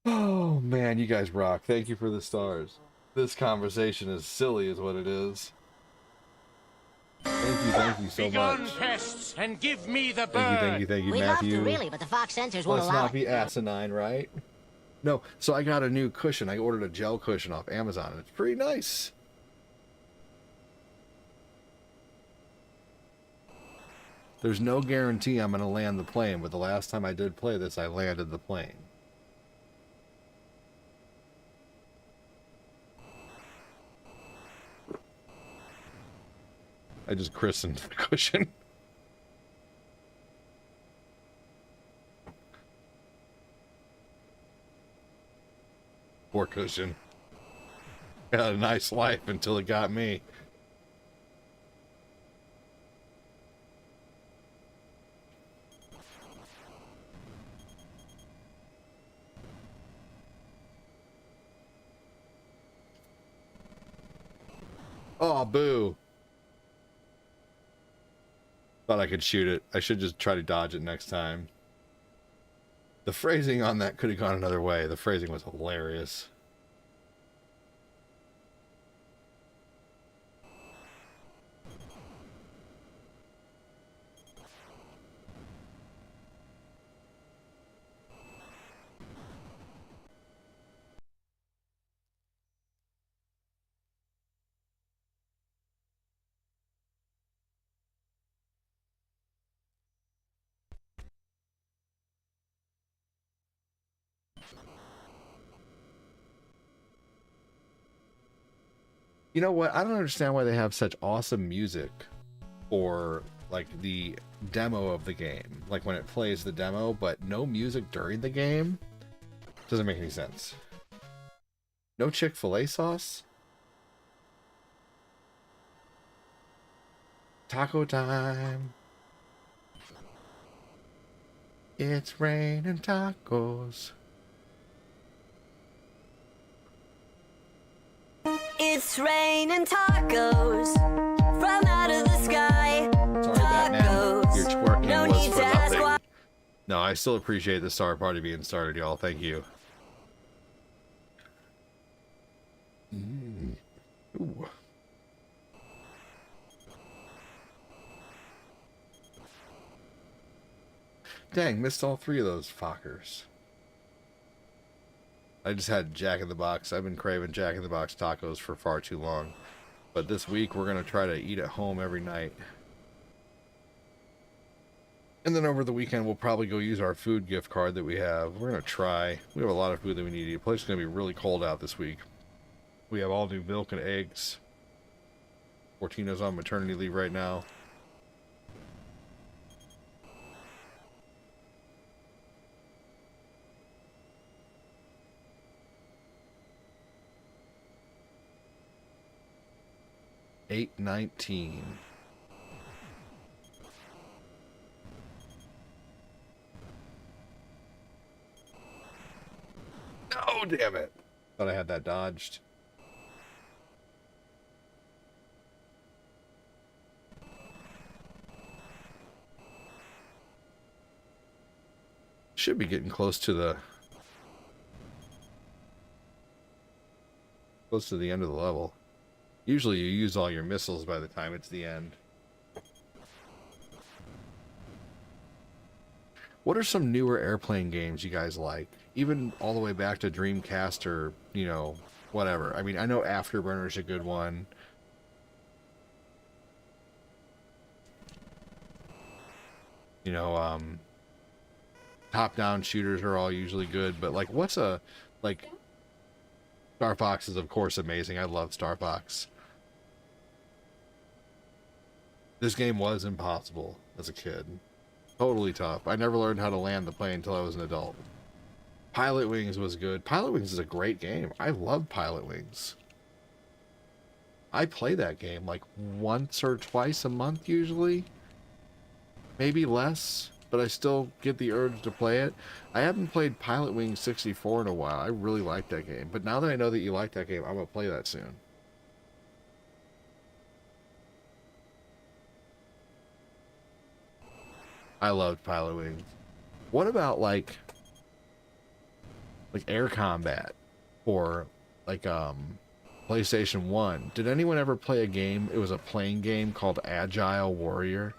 Oh, man, you guys rock. Thank you for the stars. This conversation is silly is what it is. Thank you thank you so Begone, much. pests, and give me the bird. Thank you, We'd love Matthew. to really, but the Fox Centers won't Let's allow not it. be asinine, right? No, so I got a new cushion. I ordered a gel cushion off Amazon, and it's pretty nice. There's no guarantee I'm going to land the plane, but the last time I did play this, I landed the plane. I just christened the cushion. Poor cushion. Had a nice life until it got me. Oh, boo. Thought I could shoot it. I should just try to dodge it next time. The phrasing on that could have gone another way. The phrasing was hilarious. You know what? I don't understand why they have such awesome music for like the demo of the game. Like when it plays the demo, but no music during the game. Doesn't make any sense. No Chick-fil-A sauce? Taco time. It's raining tacos. It's raining tacos from out of the sky. Sorry, Batman. Tacos. Your twerking No was need for to ask nothing. why. No, I still appreciate the Star Party being started, y'all. Thank you. Ooh. Dang, missed all three of those fuckers. I just had Jack in the Box. I've been craving Jack in the Box tacos for far too long. But this week we're going to try to eat at home every night. And then over the weekend we'll probably go use our food gift card that we have. We're going to try. We have a lot of food that we need to eat. The place is going to be really cold out this week. We have all new milk and eggs. Fortina's on maternity leave right now. $8.19. No, damn it. Thought I had that dodged. Should be getting close to the end of the level. Usually you use all your missiles by the time it's the end. What are some newer airplane games you guys like? Even all the way back to Dreamcast or, you know, whatever. I mean, I know Afterburner's a good one. You know, top-down shooters are all usually good, but like what's a, like, Star Fox is of course amazing. I love Star Fox. This game was impossible as a kid. Totally tough. I never learned how to land the plane until I was an adult. Pilot Wings was good. Pilot Wings is a great game. I love Pilot Wings. I play that game like once or twice a month usually. Maybe less, but I still get the urge to play it. I haven't played Pilot Wings 64 in a while. I really like that game. But now that I know that you like that game, I'm going to play that soon. I loved Pilot Wings. What about like Air Combat or like PlayStation 1. Did anyone ever play a game? It was a playing game called Agile Warrior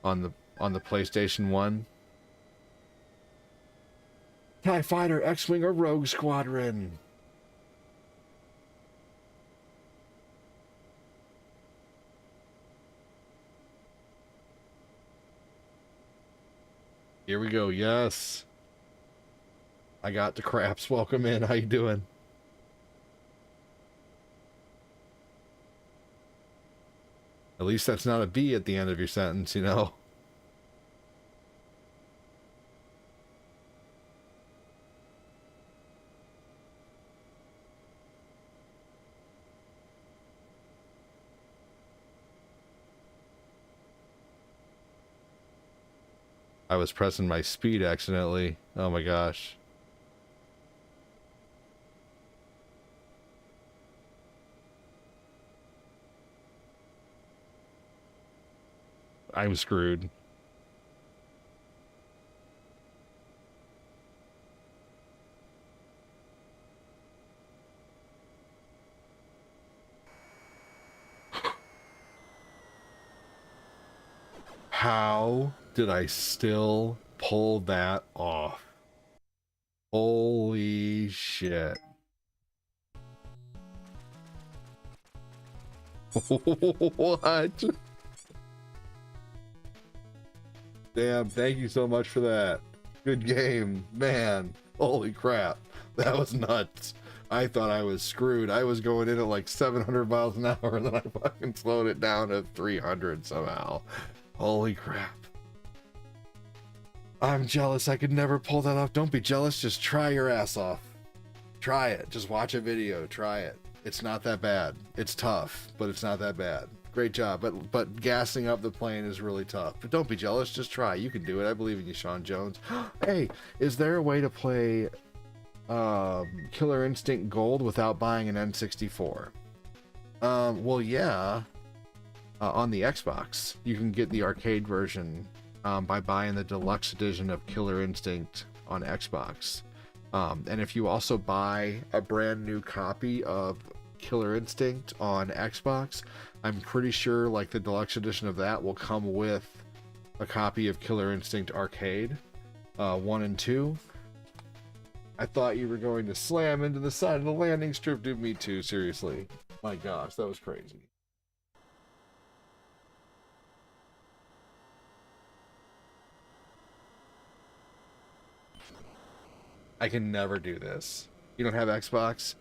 on the PlayStation 1. TIE Fighter, X-Wing, or Rogue Squadron. Here we go. Yes. I got the craps. Welcome in. How you doing? At least that's not a B at the end of your sentence, you know? I was pressing my speed accidentally. Oh my gosh. I'm screwed. How did I still pull that off? Holy shit. What? Damn, thank you so much for that. Good game, man. Holy crap. That was nuts. I thought I was screwed. I was going in at like 700 miles an hour and then I fucking slowed it down to 300 somehow. Holy crap. I'm jealous. I could never pull that off. Don't be jealous. Just try your ass off. Try it. Just watch a video. Try it. It's not that bad. It's tough, but it's not that bad. Great job. But gassing up the plane is really tough. But don't be jealous. Just try. You can do it. I believe in you, Sean Jones. Hey, is there a way to play Killer Instinct Gold without buying an N64? Well, yeah. On the Xbox, you can get the arcade version by buying the deluxe edition of Killer Instinct on Xbox. And if you also buy a brand new copy of Killer Instinct on Xbox, I'm pretty sure like the deluxe edition of that will come with a copy of Killer Instinct Arcade 1 and 2. I thought you were going to slam into the side of the landing strip. Dude, me too, seriously. My gosh, that was crazy. I can never do this. You don't have Xbox?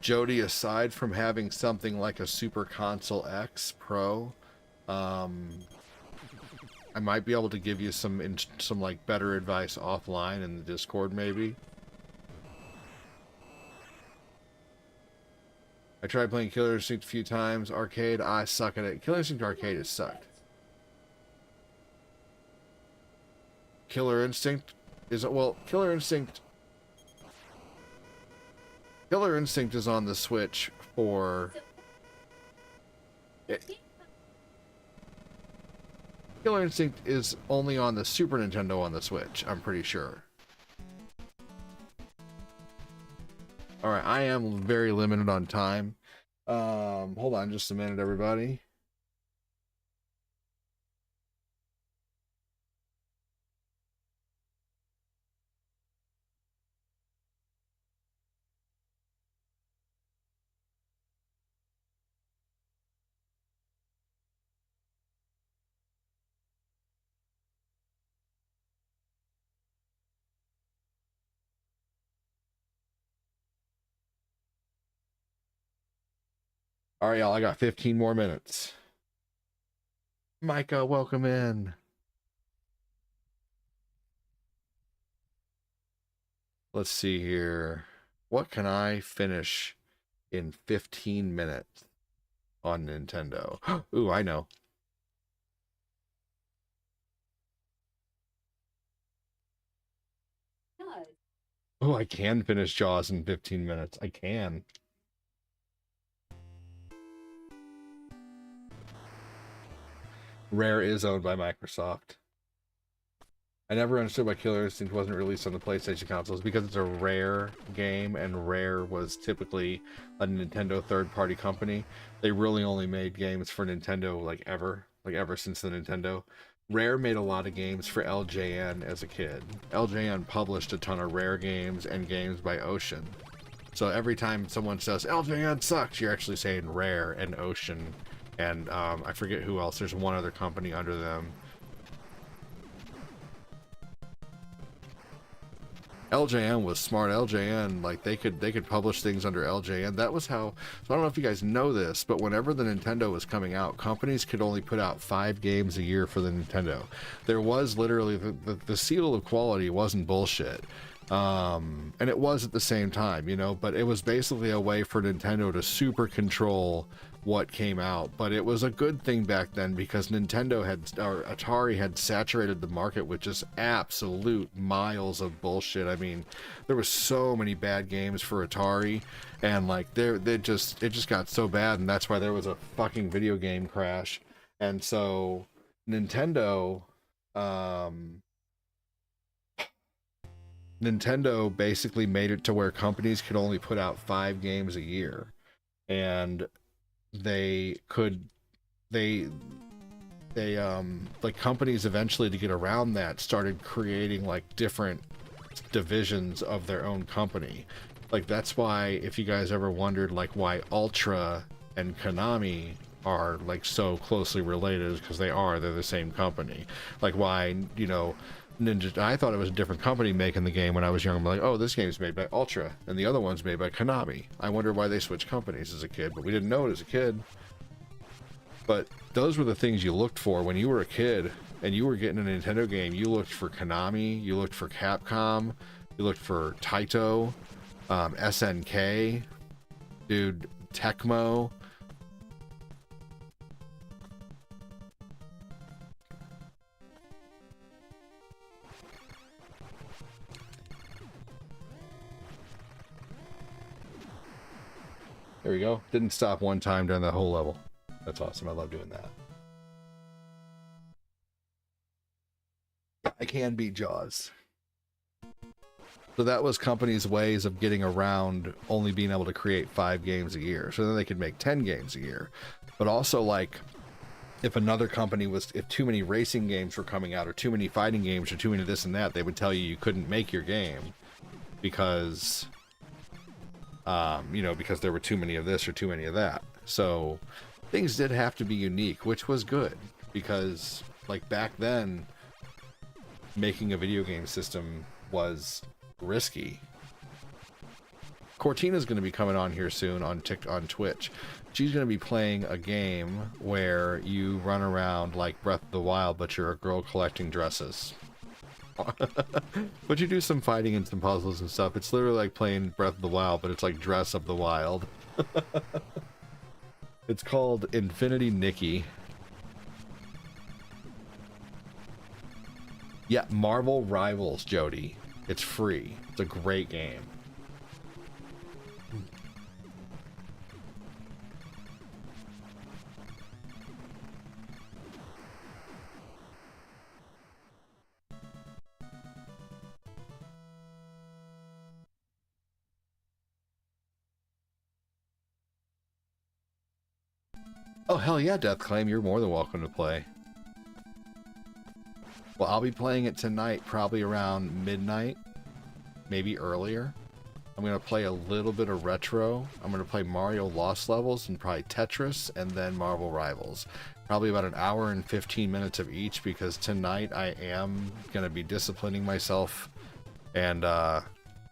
Jody, aside from having something like a Super Console X Pro, I might be able to give you some like better advice offline in the Discord, maybe. I tried playing Killer Instinct a few times. Arcade, I suck at it. Killer Instinct Arcade has sucked. Killer Instinct is, well, Killer Instinct is on the Switch for Killer Instinct is only on the Super Nintendo on the Switch, I'm pretty sure. Alright, I am very limited on time. Hold on just a minute, everybody. All right, y'all, I got 15 more minutes. Micah, welcome in. Let's see here. What can I finish in 15 minutes on Nintendo? Ooh, I know. Oh, I can finish Jaws in 15 minutes. I can. Rare is owned by Microsoft. I never understood why Killer Instinct wasn't released on the PlayStation consoles, because it's a Rare game, and Rare was typically a Nintendo third-party company. They really only made games for Nintendo like ever since the Nintendo. Rare made a lot of games for LJN as a kid. LJN published a ton of Rare games and games by Ocean. So every time someone says LJN sucks, you're actually saying Rare and Ocean, and I forget who else. There's one other company under them. LJN was smart. LJN, like, they could publish things under LJN. That was how. So I don't know if you guys know this, but whenever the Nintendo was coming out, companies could only put out 5 games a year for the Nintendo. There was literally the seal of quality wasn't bullshit. And it was at the same time, you know, but it was basically a way for Nintendo to super control what came out. But it was a good thing back then, because Atari had saturated the market with just absolute miles of bullshit. I mean, there was so many bad games for Atari, and like it just got so bad, and that's why there was a fucking video game crash. And so Nintendo basically made it to where companies could only put out 5 games a year, and like companies eventually, to get around that, started creating like different divisions of their own company. Like, that's why, if you guys ever wondered like why Ultra and Konami are like so closely related, because they're the same company. Like, why, you know, I thought it was a different company making the game when I was young. I'm like, oh, this game's made by Ultra, and the other one's made by Konami. I wonder why they switched companies as a kid, but we didn't know it as a kid. But those were the things you looked for when you were a kid and you were getting a Nintendo game. You looked for Konami, you looked for Capcom, you looked for Taito, SNK, dude, Tecmo. There we go. Didn't stop one time during the whole level. That's awesome. I love doing that. I can beat Jaws. So that was companies' ways of getting around only being able to create 5 games a year. So then they could make 10 games a year. But also, like, if another company if too many racing games were coming out, or too many fighting games, or too many this and that, they would tell you couldn't make your game because because there were too many of this or too many of that. So things did have to be unique, which was good, because like back then, making a video game system was risky. Cortina's going to be coming on here soon on Twitch. She's going to be playing a game where you run around like Breath of the Wild, but you're a girl collecting dresses. But you do some fighting and some puzzles and stuff. It's literally like playing Breath of the Wild, but it's like Dress of the Wild. It's called Infinity Nikki. Yeah, Marvel Rivals, Jody. It's free. It's a great game. Oh, hell yeah, Deathclaim, you're more than welcome to play. Well, I'll be playing it tonight, probably around midnight, maybe earlier. I'm going to play a little bit of retro. I'm going to play Mario Lost Levels and probably Tetris, and then Marvel Rivals. Probably about an hour and 15 minutes of each, because tonight I am going to be disciplining myself and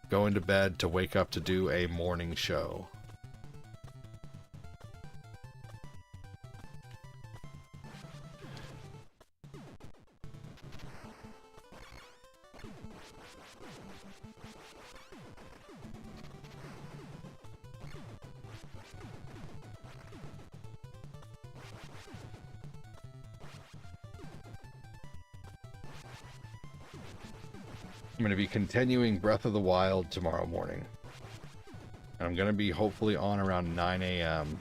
going to bed to wake up to do a morning show. I'm going to be continuing Breath of the Wild tomorrow morning. And I'm going to be hopefully on around 9 a.m.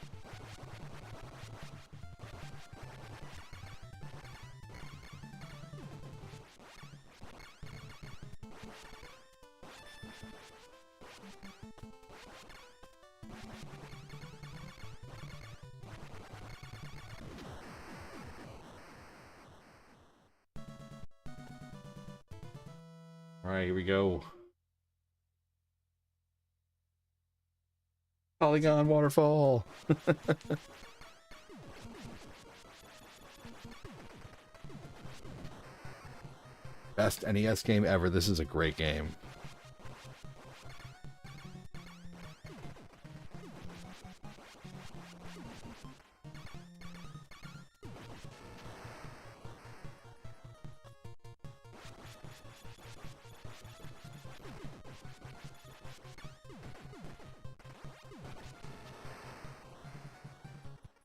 All right, here we go. Polygon waterfall. Best NES game ever. This is a great game.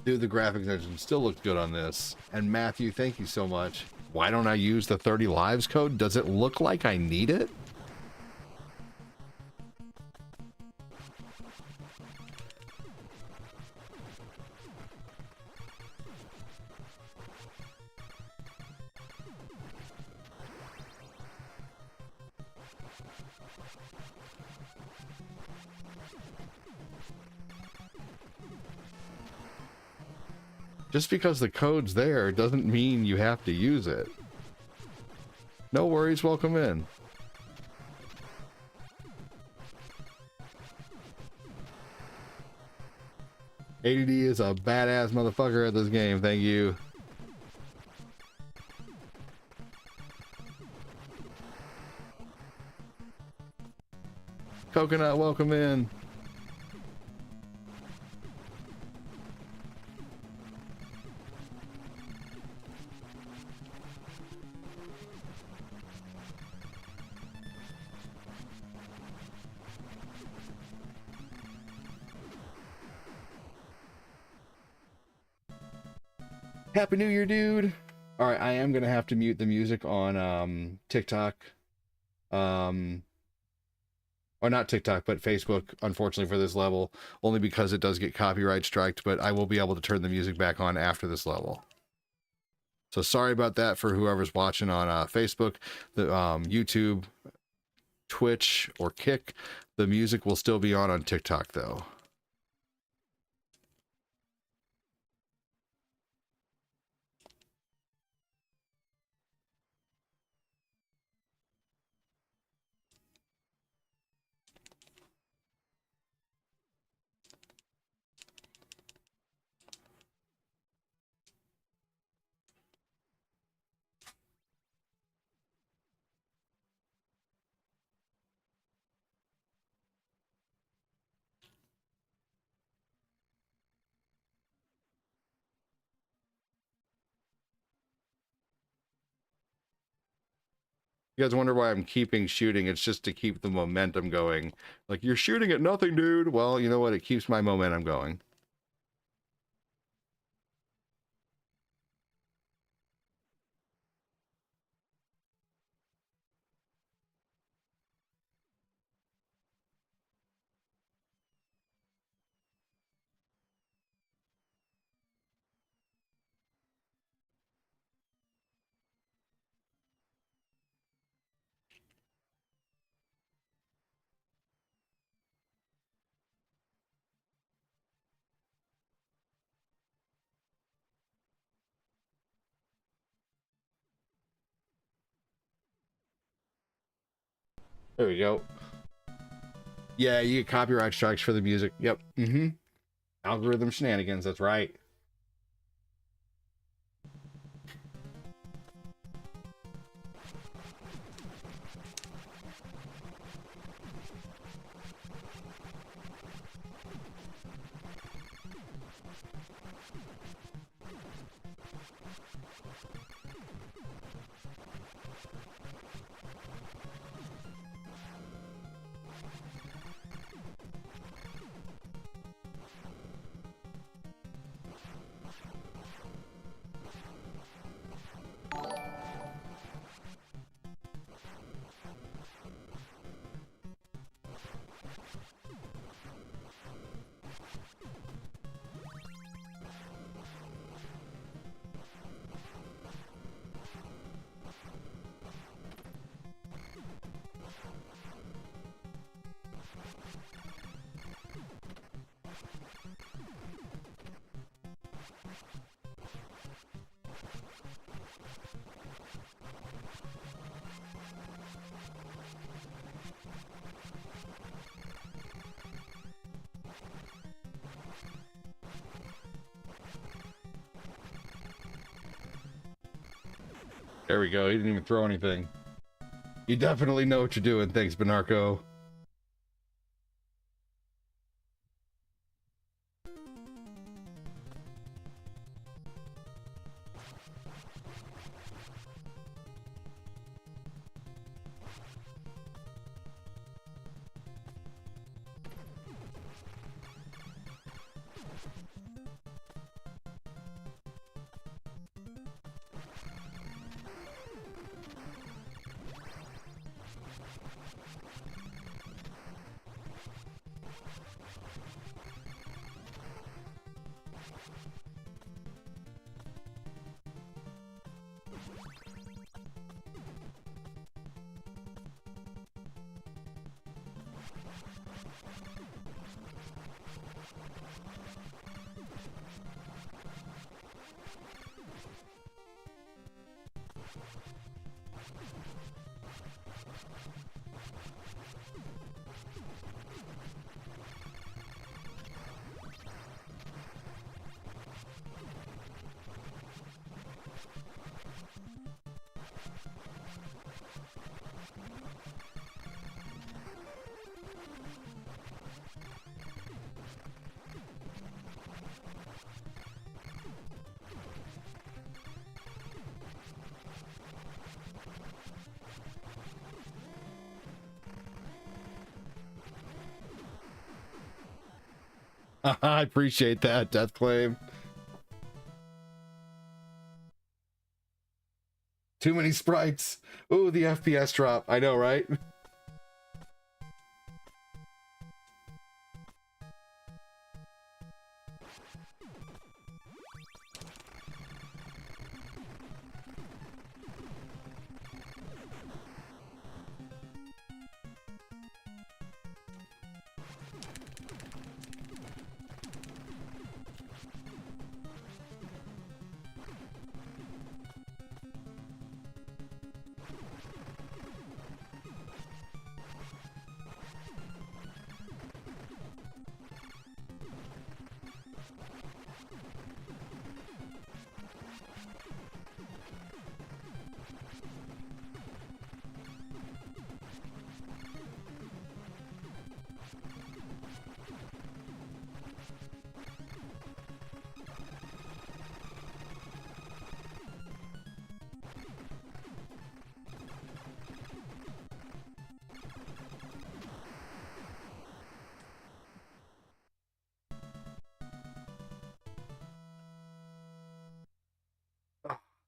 Dude, the graphics engine still looks good on this. And Matthew, thank you so much. Why don't I use the 30 lives code? Does it look like I need it? Just because the code's there doesn't mean you have to use it. No worries, welcome in. ADD is a badass motherfucker at this game, thank you. Coconut, welcome in. Happy New Year, dude. All right, I am going to have to mute the music on TikTok. Or not TikTok, but Facebook, unfortunately, for this level, only because it does get copyright striked, but I will be able to turn the music back on after this level. So sorry about that for whoever's watching on Facebook, the YouTube, Twitch, or Kick. The music will still be on TikTok, though. You guys wonder why I'm keeping shooting. It's just to keep the momentum going. Like, you're shooting at nothing, dude. Well, you know what? It keeps my momentum going. There we go. Yeah, you get copyright strikes for the music. Yep. Algorithm shenanigans, that's right. There we go. He didn't even throw anything. You definitely know what you're doing. Thanks, Benarco. I appreciate that, Death Claim. Too many sprites. Ooh, the FPS drop. I know, right?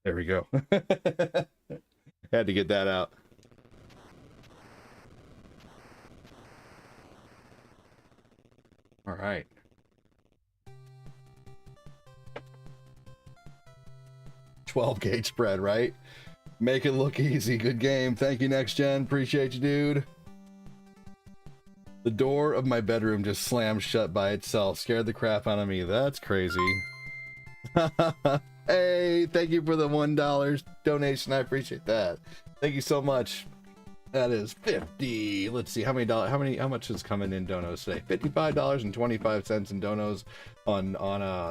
There we go. Had to get that out. All right. $12 spread, right? Make it look easy. Good game. Thank you, Next Gen. Appreciate you, dude. The door of my bedroom just slammed shut by itself. Scared the crap out of me. That's crazy. Hey, thank you for the $1 donation. I appreciate that. Thank you so much. That is 50. Let's see how much is coming in donos today. $55.25 in donos on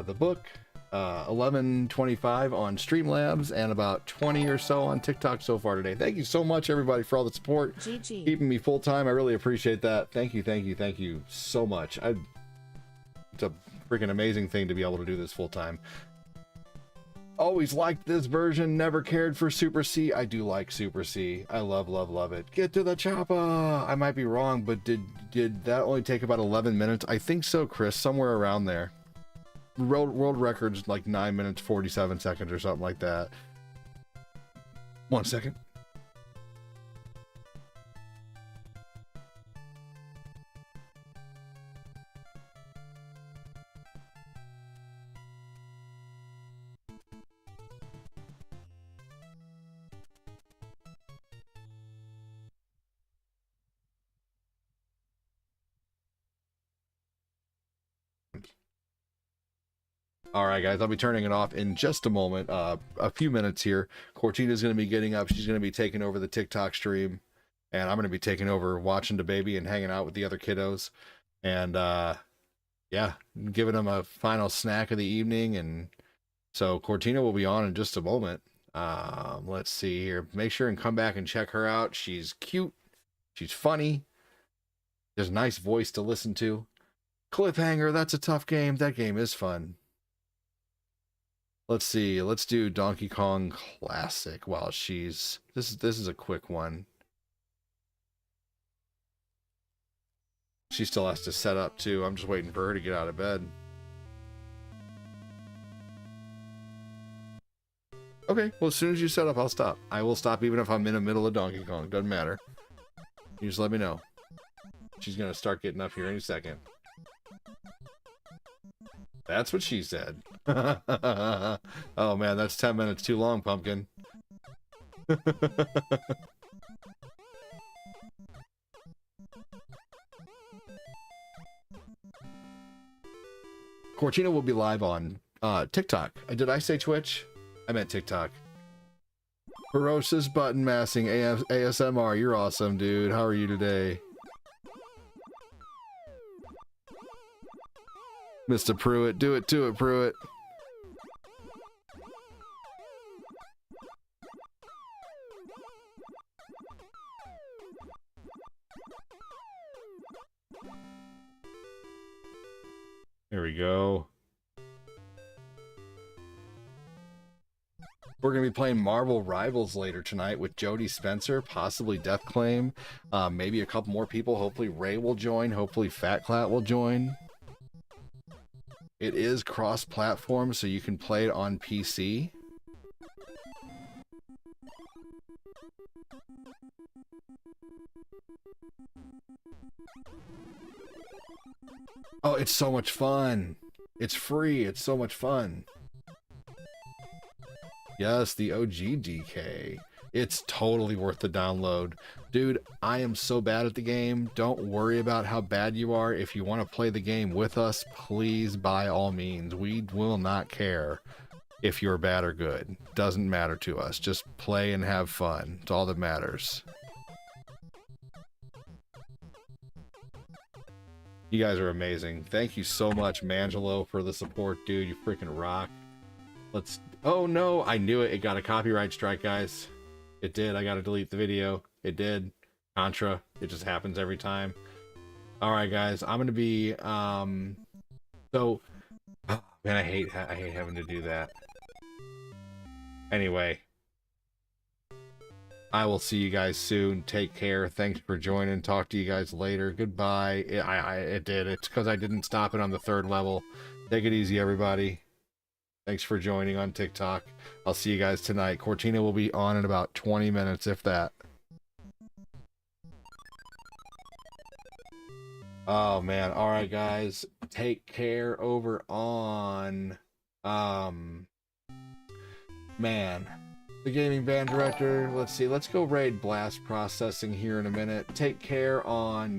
the book. 11.25 on SteamLabs, and about 20 or so on TikTok so far today. Thank you so much, everybody, for all the support. GG. Keeping me full time. I really appreciate that. Thank you so much. It's a freaking amazing thing to be able to do this full time. Always liked this version, never cared for Super C. I do like Super C. I love it. Get to the chopper. I might be wrong, but did that only take about 11 minutes? I think so, Chris, somewhere around there. World records like 9 minutes 47 seconds or something like that. 1 second. All right, guys, I'll be turning it off in just a moment. A few minutes here. Cortina's going to be getting up. She's going to be taking over the TikTok stream, and I'm going to be taking over watching the baby and hanging out with the other kiddos. And yeah, giving them a final snack of the evening. And so Cortina will be on in just a moment. Let's see here. Make sure and come back and check her out. She's cute. She's funny. There's a nice voice to listen to. Cliffhanger, that's a tough game. That game is fun. Let's see. Let's do Donkey Kong Classic while she's... This is a quick one. She still has to set up too. I'm just waiting for her to get out of bed. Okay, well, as soon as you set up, I'll stop. I will stop even if I'm in the middle of Donkey Kong. Doesn't matter. You just let me know. She's gonna start getting up here any second. That's what she said. Oh man, that's 10 minutes too long, Pumpkin. Cortina will be live on TikTok. Did I say Twitch? I meant TikTok. Ferocious button massing ASMR. You're awesome, dude. How are you today? Mr. Pruitt. Do it to it, Pruitt. There we go. We're going to be playing Marvel Rivals later tonight with Jody Spencer, possibly Deathclaim, maybe a couple more people. Hopefully Ray will join. Hopefully Fat Clat will join. It is cross-platform, so you can play it on PC. Oh, it's so much fun. It's free. It's so much fun. Yes, the OG DK. It's totally worth the download. Dude, I am so bad at the game. Don't worry about how bad you are. If you want to play the game with us, please, by all means. We will not care if you're bad or good. Doesn't matter to us. Just play and have fun. It's all that matters. You guys are amazing. Thank you so much, Mangelo, for the support, dude. You freaking rock. Let's... Oh, no. I knew it. It got a copyright strike, guys. It did. I got to delete the video. It did. Contra. It just happens every time. All right, guys. I'm going to be... So... Oh, man, I hate having to do that. Anyway. I will see you guys soon. Take care. Thanks for joining. Talk to you guys later. Goodbye. It did. It's because I didn't stop it on the 3rd level. Take it easy, everybody. Thanks for joining on TikTok. I'll see you guys tonight. Cortina will be on in about 20 minutes, if that. Oh, man. All right, guys. Take care over on... Man... The gaming band director. Let's see. Let's go raid Blast Processing here in a minute. Take care on